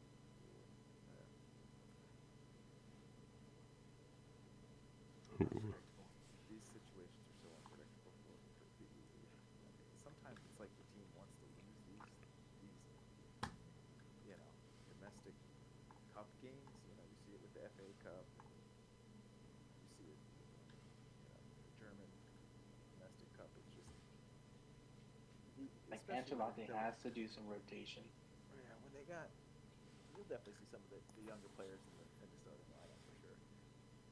These situations are so unpredictable for people. Sometimes it's like the team wants to lose these domestic cup games. You see it with the FA Cup. You see it, the German domestic cup. It's just Like Ancelotti has to do some rotation. Yeah, when they got, you'll definitely see some of the younger players in the starting lineup for sure.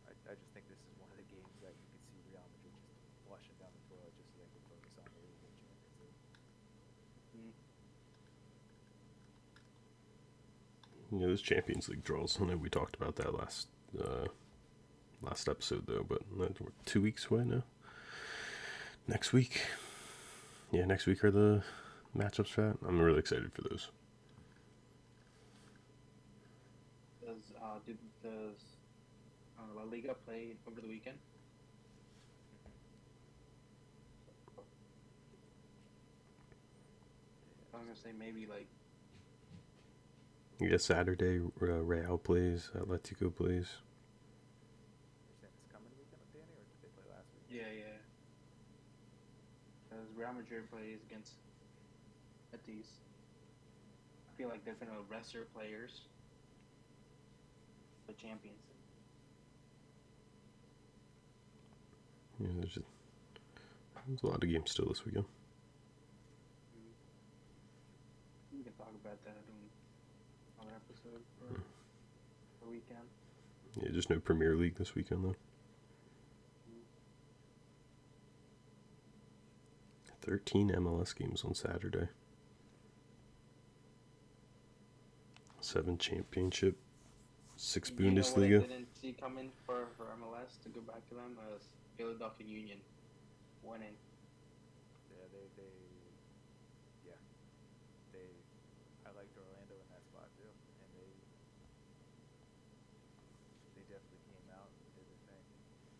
I just think this is one of the games that you could see Real Madrid just flushing down the toilet just so they can focus on the League Champions League. Those Champions League draws. I know we talked about that last episode though, but we're 2 weeks away now. Next week are the matchups for that. I'm really excited for those. Does La Liga played over the weekend. I was gonna say maybe like Yeah, Saturday, Real plays, Atletico plays. You're saying this coming weekend with Danny, or did they play last week? yeah. Because Real Madrid plays against Betis. I feel like they're gonna rest their players for Champions League. Yeah, there's a lot of games still this weekend. We can talk about that in another episode for the weekend. Yeah, just no Premier League this weekend though. 13 MLS games on Saturday. 7 championship, 6 You know what I Bundesliga. didn't see coming for MLS to go back to them was Philadelphia Union winning. Yeah, I liked Orlando in that spot too, and they definitely came out and did their thing.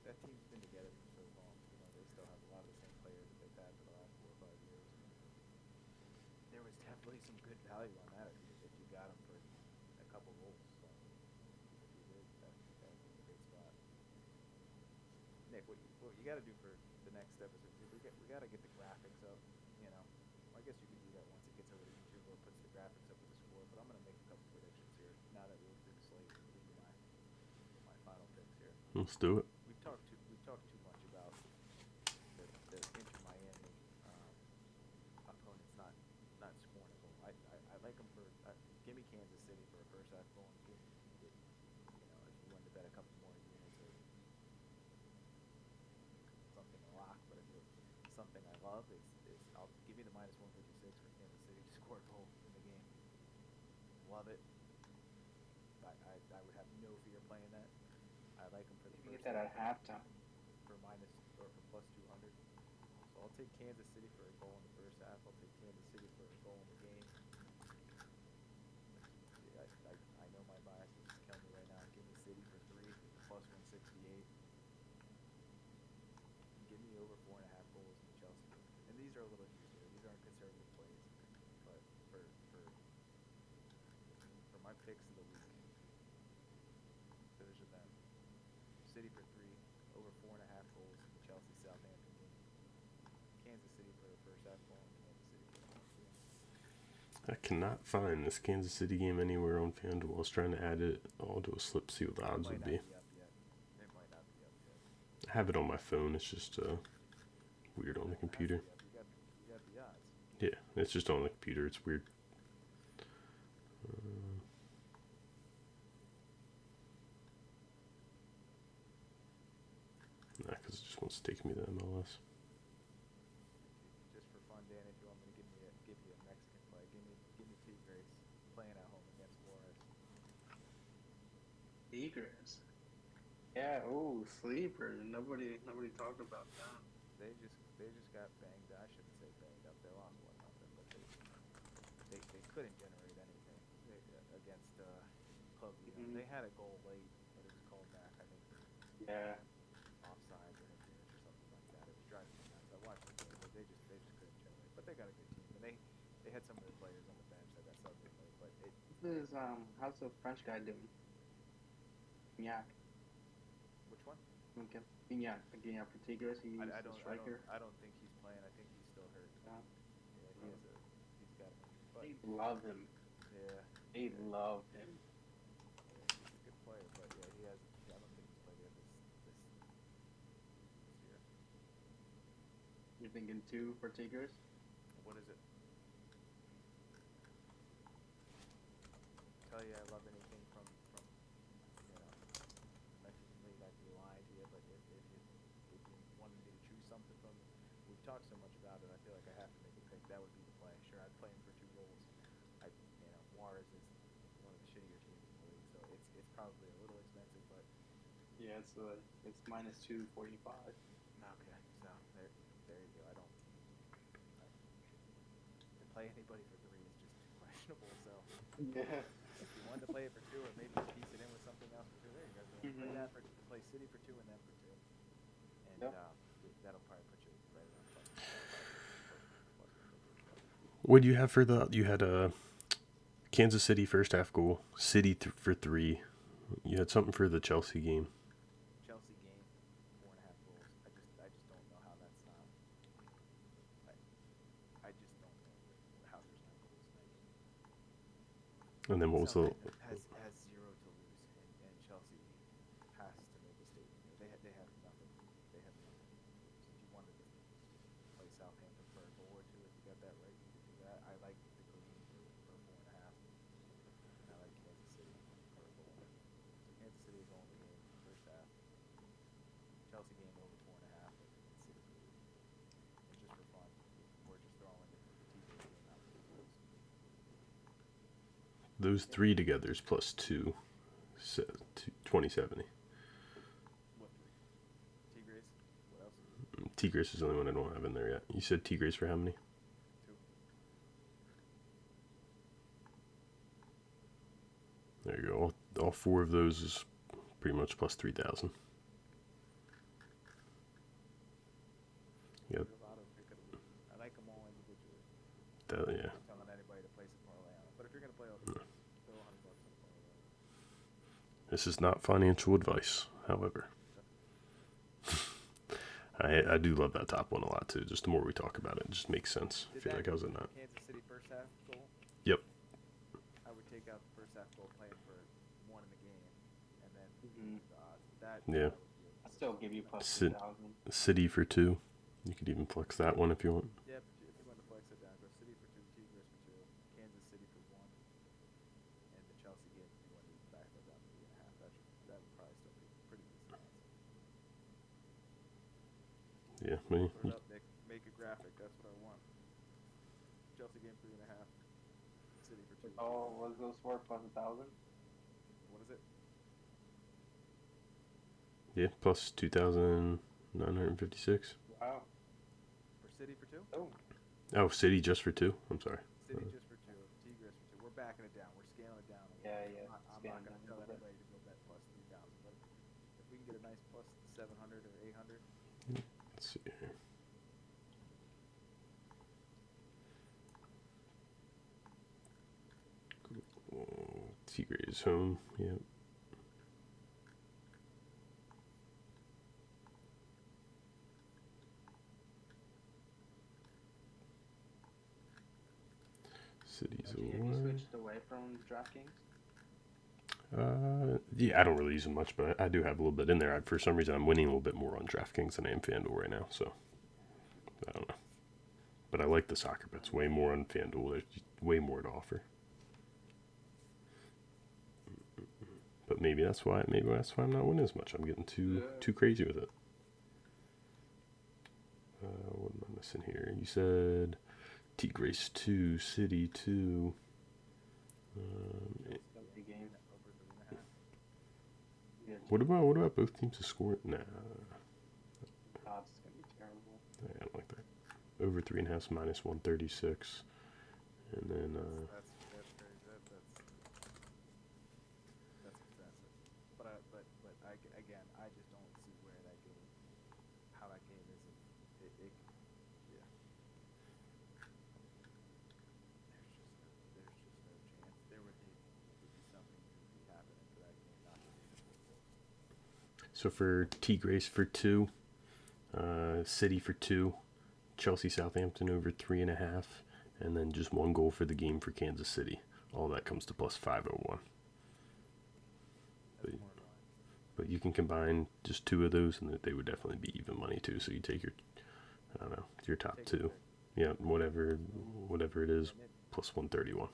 That team's been together for so long. You know, they still have a lot of the same players that they've had for the last 4 or 5 years. There was definitely some good value on that if you got them for a couple goals. So if you did, that was a great spot. Nick, what you got to do for the next episode? We got to get the graphics up. You know, well, I guess you can do that once it gets over to YouTube or puts the graphics up with the score. But I'm gonna make a couple predictions here now that we're through the slate. Give you my final picks here. Let's do it. We've talked too much about the Inter Miami opponents not scoring a goal. I like them for give me Kansas City for a first half goal. And if you wanted to bet a couple more units or something to lock, but if it's something I love is I'll give you the minus 156 for Kansas City to score a goal in the game. Love it. I would have no fear playing that. I like them for the You can first get that at halftime. for minus or for plus 200. So I'll take Kansas City for a goal in the first half. I'll take Kansas City for a goal in the game. I know my bias is killing me right now. Give me City for 3 plus 168. Give me over 4.5 goals in the Chelsea game. And these are a little easier. These aren't conservative plays, but for my picks of the week, those are them. City for 3, over 4.5 goals in the Chelsea Southampton game. Kansas City for the first half goal, and Kansas City for the goal. I cannot find this Kansas City game anywhere on FanDuel. I was trying to add it all to a slip, see what the odds would be. It might not be up yet. I have it on my phone. It's just weird on the computer. You got the odds. Yeah, it's just on the computer. It's weird. Nah, because it just wants to take me to MLS. Just for fun, Dan, if you want me to give you a Mexican play, give me Tigres playing at home against Juarez. Tigres. Yeah. Oh, sleeper. Nobody talked about that. They just got banged. I shouldn't say banged up. They lost 1-0, but they couldn't generate anything against Club Leon. Mm-hmm. They had a goal late, but it was called back. I think Yeah. offsides or interference or something like that. It was driving me nuts. I watched the game, but they just couldn't generate. But they got a good team, and they had some of their players on the bench that got subbed in late. But This is how's the French guy doing? Gignac. which one? Gignac for Tigres. He's I the striker. don't think he's playing. I think he's still hurt. Yeah. Yeah, he's got a but They love him. yeah. They love him. Yeah, he's a good player, but yeah, he has. I don't think he's played yet this year. You're thinking 2 for Tigres? What is it? Tell you I love anything from Mexican League. I'd be lying to you, but if you wanted me to choose something from, we've talked so much about it. I feel like I have to make a pick. That would be the play. Sure, I'd play him for 2 goals. Juarez is one of the shittier teams in the league, so it's probably a little expensive, but Yeah, it's minus 245. okay. So there you go. To play anybody for 3 is just too questionable. So Yeah. if you wanted to play it for 2, or maybe piece it in with something else for 2, there you go. Play play City for 2 and them for 2, and Yep. that'll probably put you right around plus. What do you have for the? You had Kansas City first half goal, City for 3. You had something for the Chelsea game. Chelsea game, 4.5 goals. I just don't know how that's not. I just don't know how there's not goals in that game. And then what was the? Southampton has 0 to lose, and Chelsea has to make a statement here. They have nothing. They have nothing to lose. If you wanted to play Southampton for a goal or two, if you got that right, you could do that. I like the green for 4.5, and I like Kansas City for a goal. So Kansas City is only game first half. Chelsea game over 4.5, and City blue. And just for fun, we're just throwing the T-Bird game out for goals. Those 3 together is plus 2, 2070. What three? Tigres. What else? Tigres is the only one I don't have in there yet. You said Tigres for how many? 2. There you go. All 4 of those is pretty much plus 3,000. Yep. I like them all individually. Yeah. I'm telling anybody to place a parlay on it. But if you're gonna play all the throw $100 on a parlay. This is not financial advice, however. I do love that top one a lot too. Just the more we talk about it just makes sense. I feel like how's it not? Kansas City first half goal. Yep. I would take out the first half goal playing for 1 in the game, and then the odds. That Yeah. would be I still give you plus Sit- 2,000. City for 2. You could even flex that one if you want. yeah. If you want to flex it down, go City for 2, Tigres for 2, Kansas City for 1, and the Chelsea game. If you want to back that down to 3.5, that would probably still be pretty decent odds. Yeah, me. Put it up, Nick. Make a graphic. That's what I want. Chelsea game 3.5. City for 2. Oh, what's those for? Plus 1,000? What is it? Yeah, plus 2,956. Wow. For City for 2? Oh, Oh, City just for 2. I'm sorry. City just for 2. Tigres for 2. We're backing it down. We're scaling it down. Yeah. I'm not Scaling going to down tell a little bit. anybody to go bet plus 3,000, but if we can get a nice plus 700 or 800, Let's see here. Tigres home. Yep. Cities have you away. switched away from DraftKings? Yeah, I don't really use them much, but I do have a little bit in there. For some reason, I'm winning a little bit more on DraftKings than I am FanDuel right now, so I don't know. But I like the soccer bets way more on FanDuel. There's way more to offer. But maybe that's why I'm not winning as much. I'm getting too crazy with it. What am I missing here? You said Tigres 2, City 2. Chelsea game. over 3.5. Yeah, What about both teams to score? Nah, odds is gonna be terrible. I don't like that. Over 3.5 minus 136, and then That's crazy. That's expensive. But again, I just don't see where that game, how that game is. Yeah. There's just no chance. There would be something goofy happening for that game not to be in the goal. so for Tigres for 2, City for 2, Chelsea Southampton over 3.5, and then just 1 goal for the game for Kansas City. All that comes to plus 501. That's more line. But you can combine just 2 of those, and they would definitely be even money too. So you take your, I don't know, your top Take 2, your pick. yeah, whatever it is, plus 131,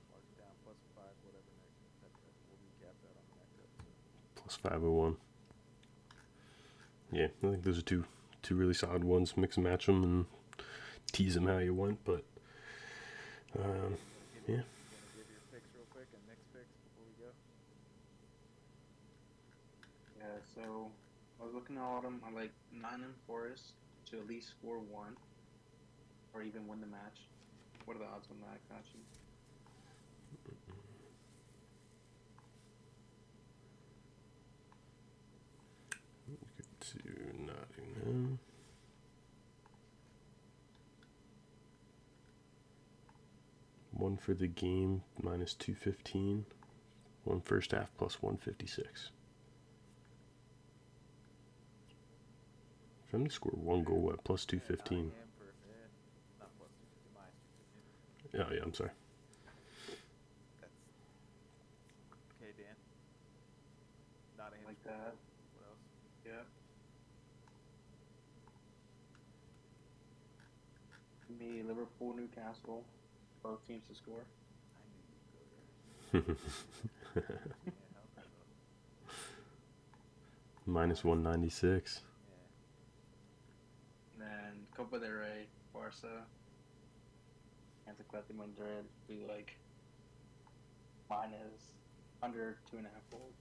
Mark it down plus 5, whatever next. We'll recap that on the next episode. plus 501. Yeah, I think those are two really solid ones. Mix and match them and tease them how you want. But yeah. You want to give your picks real quick and Nick's picks before we go? Yeah, so I was looking at all of them. I like Nottingham Forest to at least score 1 or even win the match. What are the odds on that, Kachi? one for the game, minus 215. One first half, plus 156. For them to score one goal at plus 215. Not plus 250, minus 250. Oh, yeah, I'm sorry. That's okay, Dan. Nottingham Like scored. that. What else? Yeah. Me, Liverpool, Newcastle, both teams to score. I knew you'd go there. Can't help it though. Minus 196. Yeah. And then Copa del Rey, Barca, Athletic Madrid, we like minus under 2.5 goals.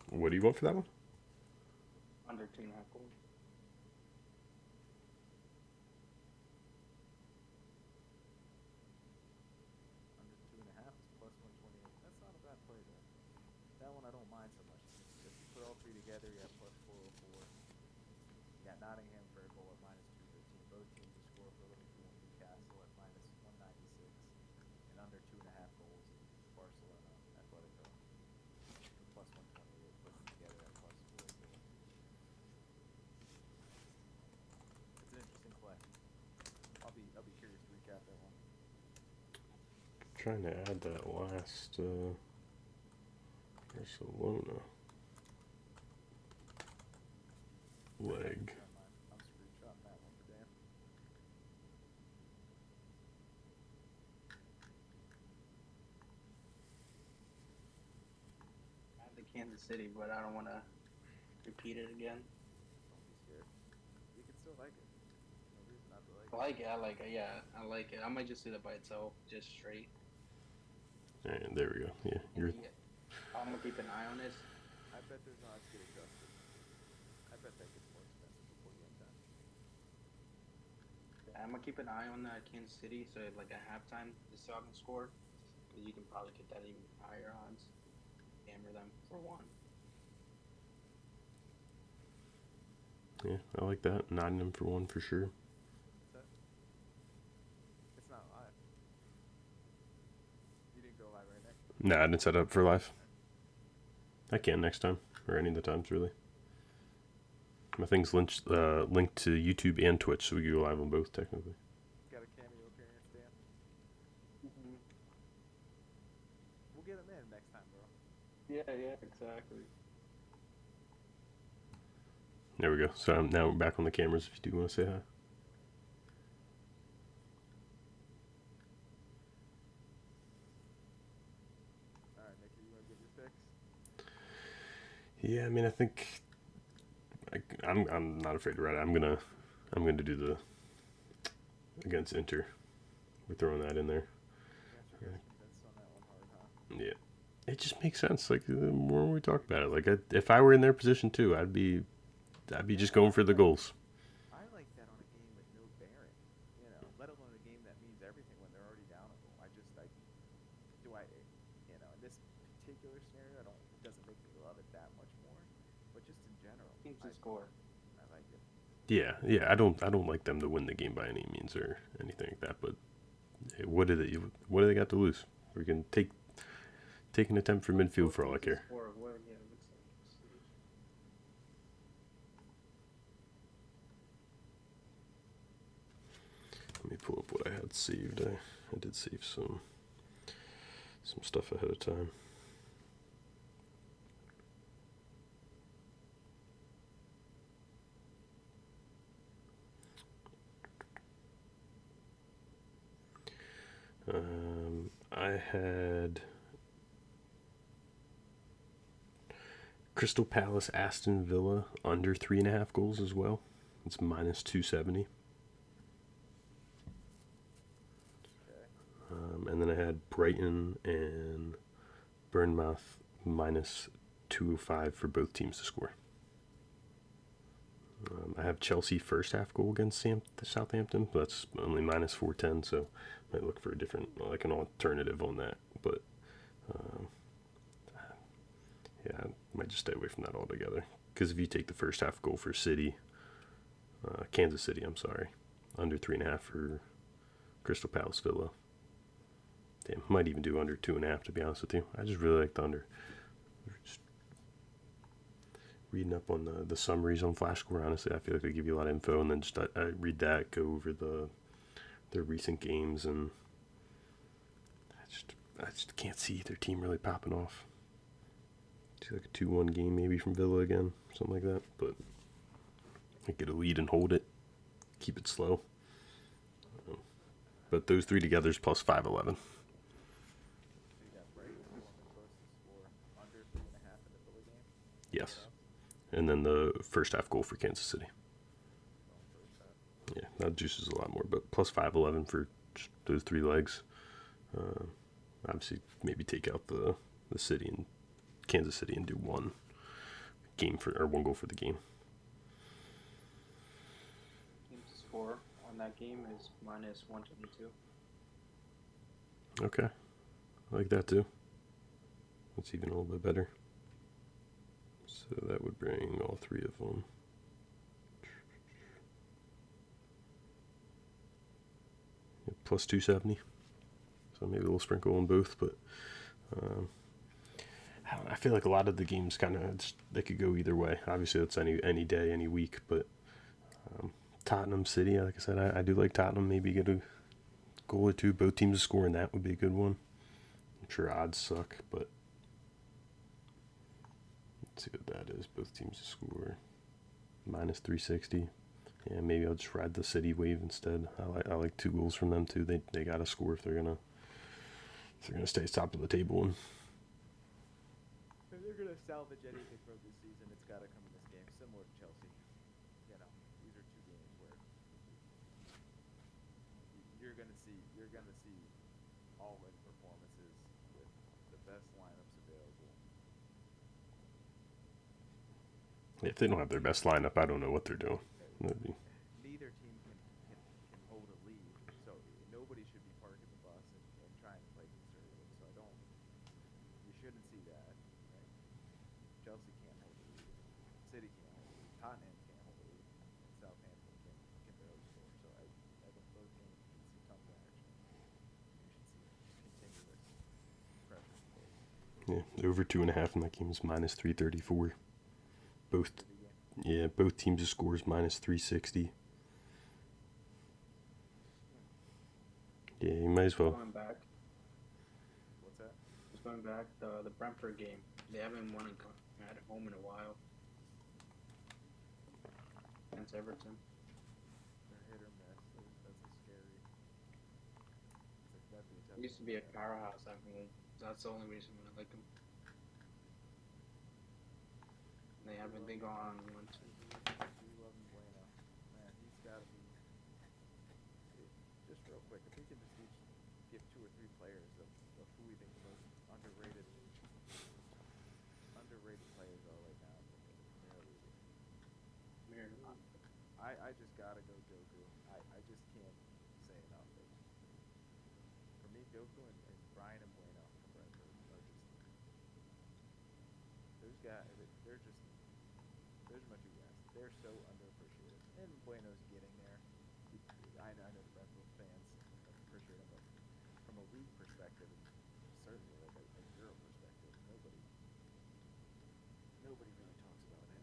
What do you want for that one? Under 2.5 goals. Under 2.5 is plus 128. That's not a bad play there. That one I don't mind so much. If you put all three together, you have plus 404. You got Nottingham for a goal at minus 215. Both teams to score for Liverpool and Newcastle at minus 196. And under 2.5 goals in Barcelona, Atletico. For plus 128. Put them together at plus 404. It's an interesting play. I'll be curious to recap that one. Trying to add that last Barcelona leg. I'm screenshotting that one for Dan. I have the Kansas City, but I don't want to repeat it again. Don't be scared. You can still like it. No reason not to like I like it. I like it. Yeah, I like it. I might just do that by itself, just straight. And there we go. Yeah, Yeah. I'm gonna keep an eye on this. I bet there's odds get adjusted. I bet that gets more expensive before game time. I'm gonna keep an eye on that Kansas City. So like at halftime, the Southern score, you can probably get that even higher odds. Hammer them for one. yeah, I like that. Nottingham for one for sure. What's that? It's not live. You didn't go live right now. Nah, I didn't set up for live. I can next time, or any of the times really. My thing's linked to YouTube and Twitch, so we can go live on both technically. Got a cameo appearance, Dan. Mm-hmm. We'll get him in next time, bro. Yeah, exactly. There we go. So now we're back on the cameras if you do want to say hi. All right, Nick, you want to give your picks? Yeah, I mean, I think I'm not afraid to write it. I'm gonna do the against Inter. We're throwing that in there. You have to get convinced on that one hard, huh? Yeah, it just makes sense. Like the more we talk about it, like if I were in their position too, I'd be just going for the goals. I like that on a game with no bearing, let alone a game that means everything when they're already down a goal. In this particular scenario, it doesn't make me love it that much more, but just in general, Teams to score. I like it. Yeah. I don't like them to win the game by any means or anything like that. But hey, what do they got to lose? We can take an attempt for midfield for all I care. Score of what? Yeah, it looks like. Let's see. Let me pull up what I had saved. I did save some stuff ahead of time. I had Crystal Palace, Aston Villa under 3.5 goals as well. It's minus 270. Okay. And then I had Brighton and Bournemouth minus 205 for both teams to score. I have Chelsea first half goal against Southampton. That's only minus 410, so I might look for a different, like an alternative on that. But yeah, I might just stay away from that altogether. Because if you take the first half goal for Kansas City, under 3.5 for Crystal Palace Villa. Damn, might even do under 2.5 to be honest with you. I just really like the under. Just reading up on the summaries on Flash Score, honestly, I feel like they give you a lot of info, and then just I read that, go over their recent games, and I just can't see their team really popping off. See like a 2-1 game maybe from Villa again, something like that. But they get a lead and hold it, keep it slow. But those three together is plus 511. So you got Brighton going the closest score under 3.5 in the Villa game. Yes. And then the first half goal for Kansas City. First half. Yeah, that juices a lot more, but plus 511 for those three legs. Obviously, maybe take out the city and Kansas City and do one goal for the game. Team to score on that game is minus 122. Okay, I like that too. That's even a little bit better. So that would bring all three of them. Yeah, plus 270. So maybe a little sprinkle on both, but I feel like a lot of the games kind of they could go either way. Obviously, it's any day, any week, but Tottenham City, like I said, I do like Tottenham. Maybe get a goal or two. Both teams to score, and that would be a good one. I'm sure odds suck, but let's see what that is. Both teams to score, minus 360. Yeah, maybe I'll just ride the City wave instead. I like 2 goals from them too. They got to score if they're gonna stay top of the table. And If they're gonna salvage anything from this season, it's got to come in this game. Similar to Chelsea, you know, these are 2 games where you're gonna see all-in performances with the best lineups available. if they don't have their best lineup, I don't know what they're doing. Neither team can hold a lead, so nobody should be parking the bus and trying to play conservative. So you shouldn't see that. Right? Chelsea can't hold a lead, City can't hold a lead, Tottenham can't hold a lead, and Southampton can barely score. So I think both games you can see tons of action. You should see just continuous pressure from both. Yeah, over 2.5 in that game is minus 334. Both, City game. yeah, both teams' scores minus 360. Yeah, you might as well. Going back, What's that? just going back, the Brentford game, they haven't won at home in a while. Against Everton. They're hit or miss. That's a scary. That'd be a tough It used to game be a to win. powerhouse at home. That's the only reason why I like them. They haven't been gone 1, 2. Bueno. Man, he's got to be. Just real quick, if we can just each give 2 or 3 players of who we think the most underrated players are right now in the Premier League. I just gotta go Doku. I just can't say enough. For me, Doku and Brian and Bueno from Brentford are just those guys. There's much you ask. They're so underappreciated, and Bueno's getting there. I know the Brentford fans appreciate him, but from a league perspective, and certainly like a Euro perspective, nobody really talks about him.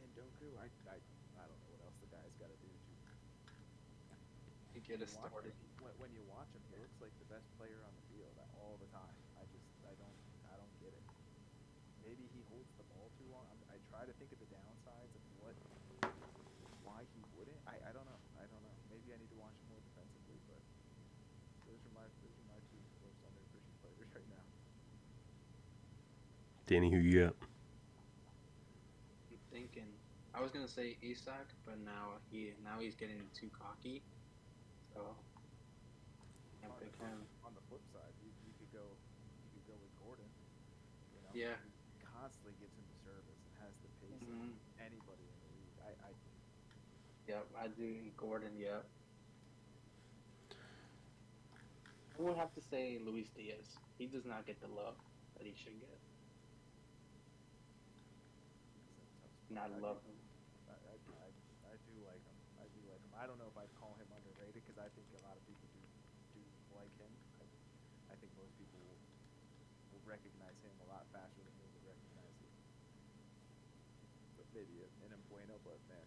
And Doku, I don't know what else the guy's got to do To get us watch started. him. When you watch him, he looks like the best player on the field all the time. I don't get it. Maybe he holds the ball too long. I try to think of the downsides of why he wouldn't. I don't know. Maybe I need to watch him more defensively, but those are my 2 most underappreciated players right now. Danny, who you got? I'm thinking. I was gonna say Isak, but now he's getting too cocky. So can't pick him. On the flip side, you could go with Gordon. You know, Yeah. he constantly gives him the service and has the pace Mhm. of anybody in the league. Yep, I do Gordon. Yep. I would have to say Luis Diaz. He does not get the love that he should get. And I love him. I do like him. I don't know if I'd call him underrated because I think a lot of people do like him. think most people will recognize him a lot faster than we would recognize it. But maybe an Embueno, but man,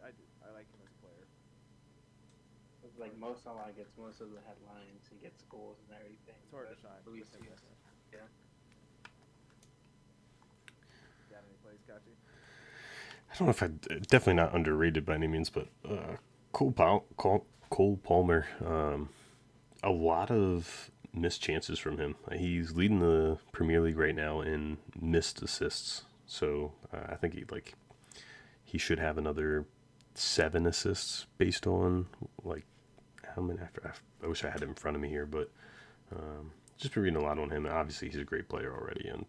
I do. I like him as a player. It's like Mo Salah gets most of the headlines. He gets goals and everything. It's hard to but shine. Luis with him, Diaz, definitely. yeah. Got any plays, Kachi? I don't know if definitely not underrated by any means, but Cole Palmer, a lot of missed chances from him. He's leading the Premier League right now in missed assists. So I think he should have another 7 assists based on like how many. I wish I had him in front of me here, but just been reading a lot on him. Obviously, he's a great player already, and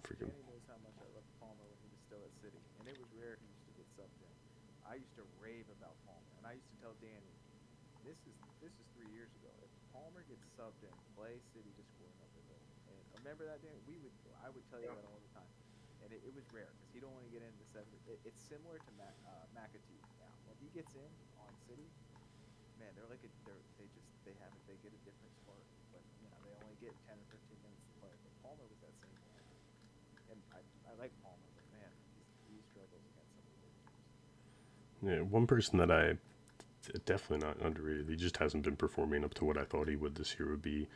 freaking. Danny knows how much I love Palmer when he was still at City, and it was rare he used to get subbed in. I used to rave about Palmer, and I used to tell Danny, this is 3 years ago. If Palmer gets subbed in, play City to score another goal. And remember that, Danny? I would tell you that all the time, and it was rare because he'd only get into 7. It's similar to McAtee now. When he gets in on City, man, they get a different spark. But they only get 10 or 15 minutes to play. But Palmer was that same way. And I like Palmer, but man, he struggles against some of the big teams. Yeah, one person that I definitely not underrated. He just hasn't been performing up to what I thought he would this year. Would be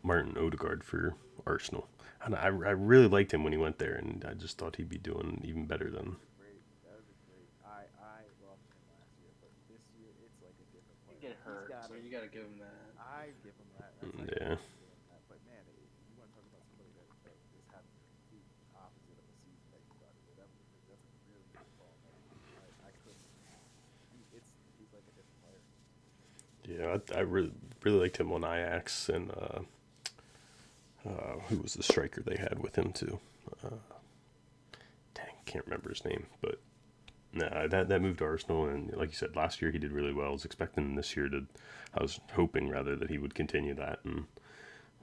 Martin Odegaard for Arsenal. And I really liked him when he went there, and I just thought he'd be doing even better than. That was great. I loved him last year, but this year it's like a different He player. get hurt, so you got to give him that. I give him that. Yeah. But man, you want to talk about somebody that is having the complete opposite of a season that you thought he would. That's a really good call. I couldn't. He's like a different player. Yeah, I really liked him on Ajax, and who was the striker they had with him too? Dang, can't remember his name, but nah, that moved to Arsenal, and like you said, last year he did really well. I was expecting this year I was hoping rather that he would continue that, and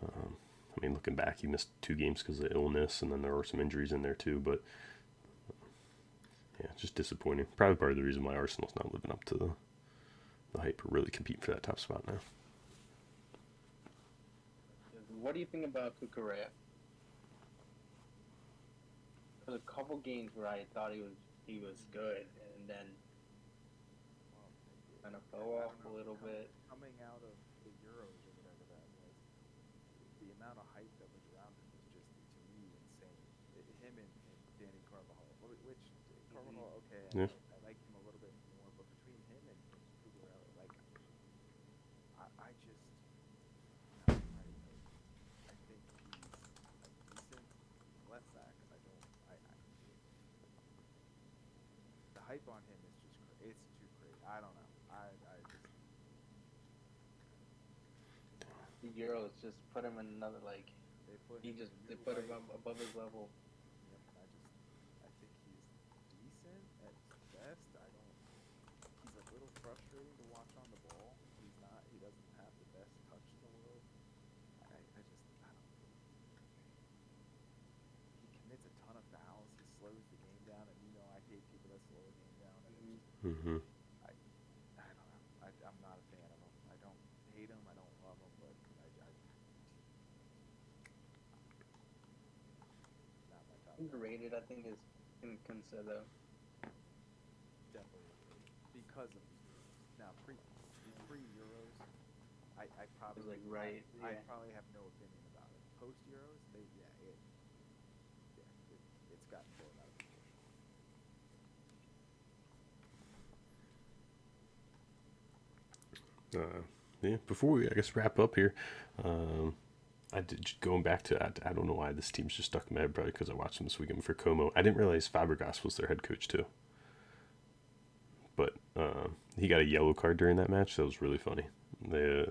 I mean, looking back, he missed 2 games because of illness, and then there were some injuries in there too, but yeah, just disappointing. Probably part of the reason why Arsenal's not living up to the hype or really competing for that top spot now. What do you think about Cucurella? There's a couple games where I thought he was good, and then kind of fell off a little bit. Coming out of the Euros or whatever that was, the amount of hype that was around him was just, to me, insane. Him and Danny Carvajal, which Carvajal, okay, Yeah. I liked him a little bit more, but between him and Cucurella, like, I just, I think he's a decent left back. The hype on him is just, it's too crazy. I don't know. The Euros just put him in another They put they put him above his level. Yep, I think he's decent at best. He's a little frustrating to watch on the ball. He doesn't have the best touch in the world. I don't know. He commits a ton of fouls. He slows the game down, and I hate people that slow the game down. And Mm-hmm. I don't know. I'm not a fan of him. I don't hate him. I don't love him, but not my top. Underrated, I think, is Cancelo. Definitely because of now pre Euros, I probably It was right. I Yeah. probably have no opinion about it. Post Euros, it's gotten blown out of proportion. Yeah, before we, I guess, wrap up here, I did going back to, I don't know why this team's just stuck in my head, probably because I watched them this weekend for Como. I didn't realize Fabregas was their head coach too. But he got a yellow card during that match. That was really funny. They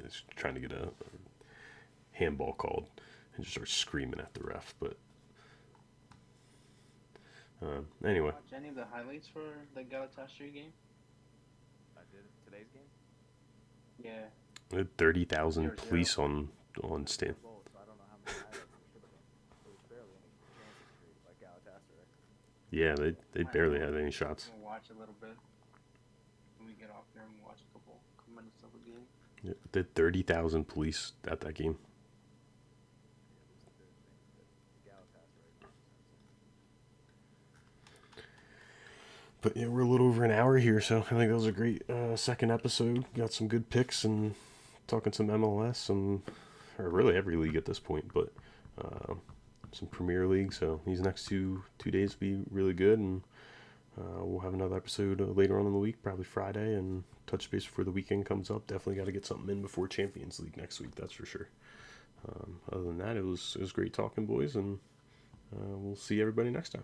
was trying to get a handball called and just start screaming at the ref. But anyway. Watch any of the highlights for the Galatasaray game? I did today's game. Yeah. We had 30,000 0-0. police on stand. Both, so I don't know how many highlights there should have been. There was barely any chances created by Galatasaray. Yeah, they barely had any shots. We'll watch a little bit when we get off here and watch a couple minutes of the game. Did 30,000 police at that game. But yeah, we're a little over an hour here, so I think that was a great second episode. Got some good picks and talking some MLS, or really every league at this point, but some Premier League. So these next two days will be really good, and we'll have another episode later on in the week, probably Friday, and touch base before the weekend comes up. Definitely got to get something in before Champions League next week, that's for sure. Other than that, it was great talking, boys, and we'll see everybody next time.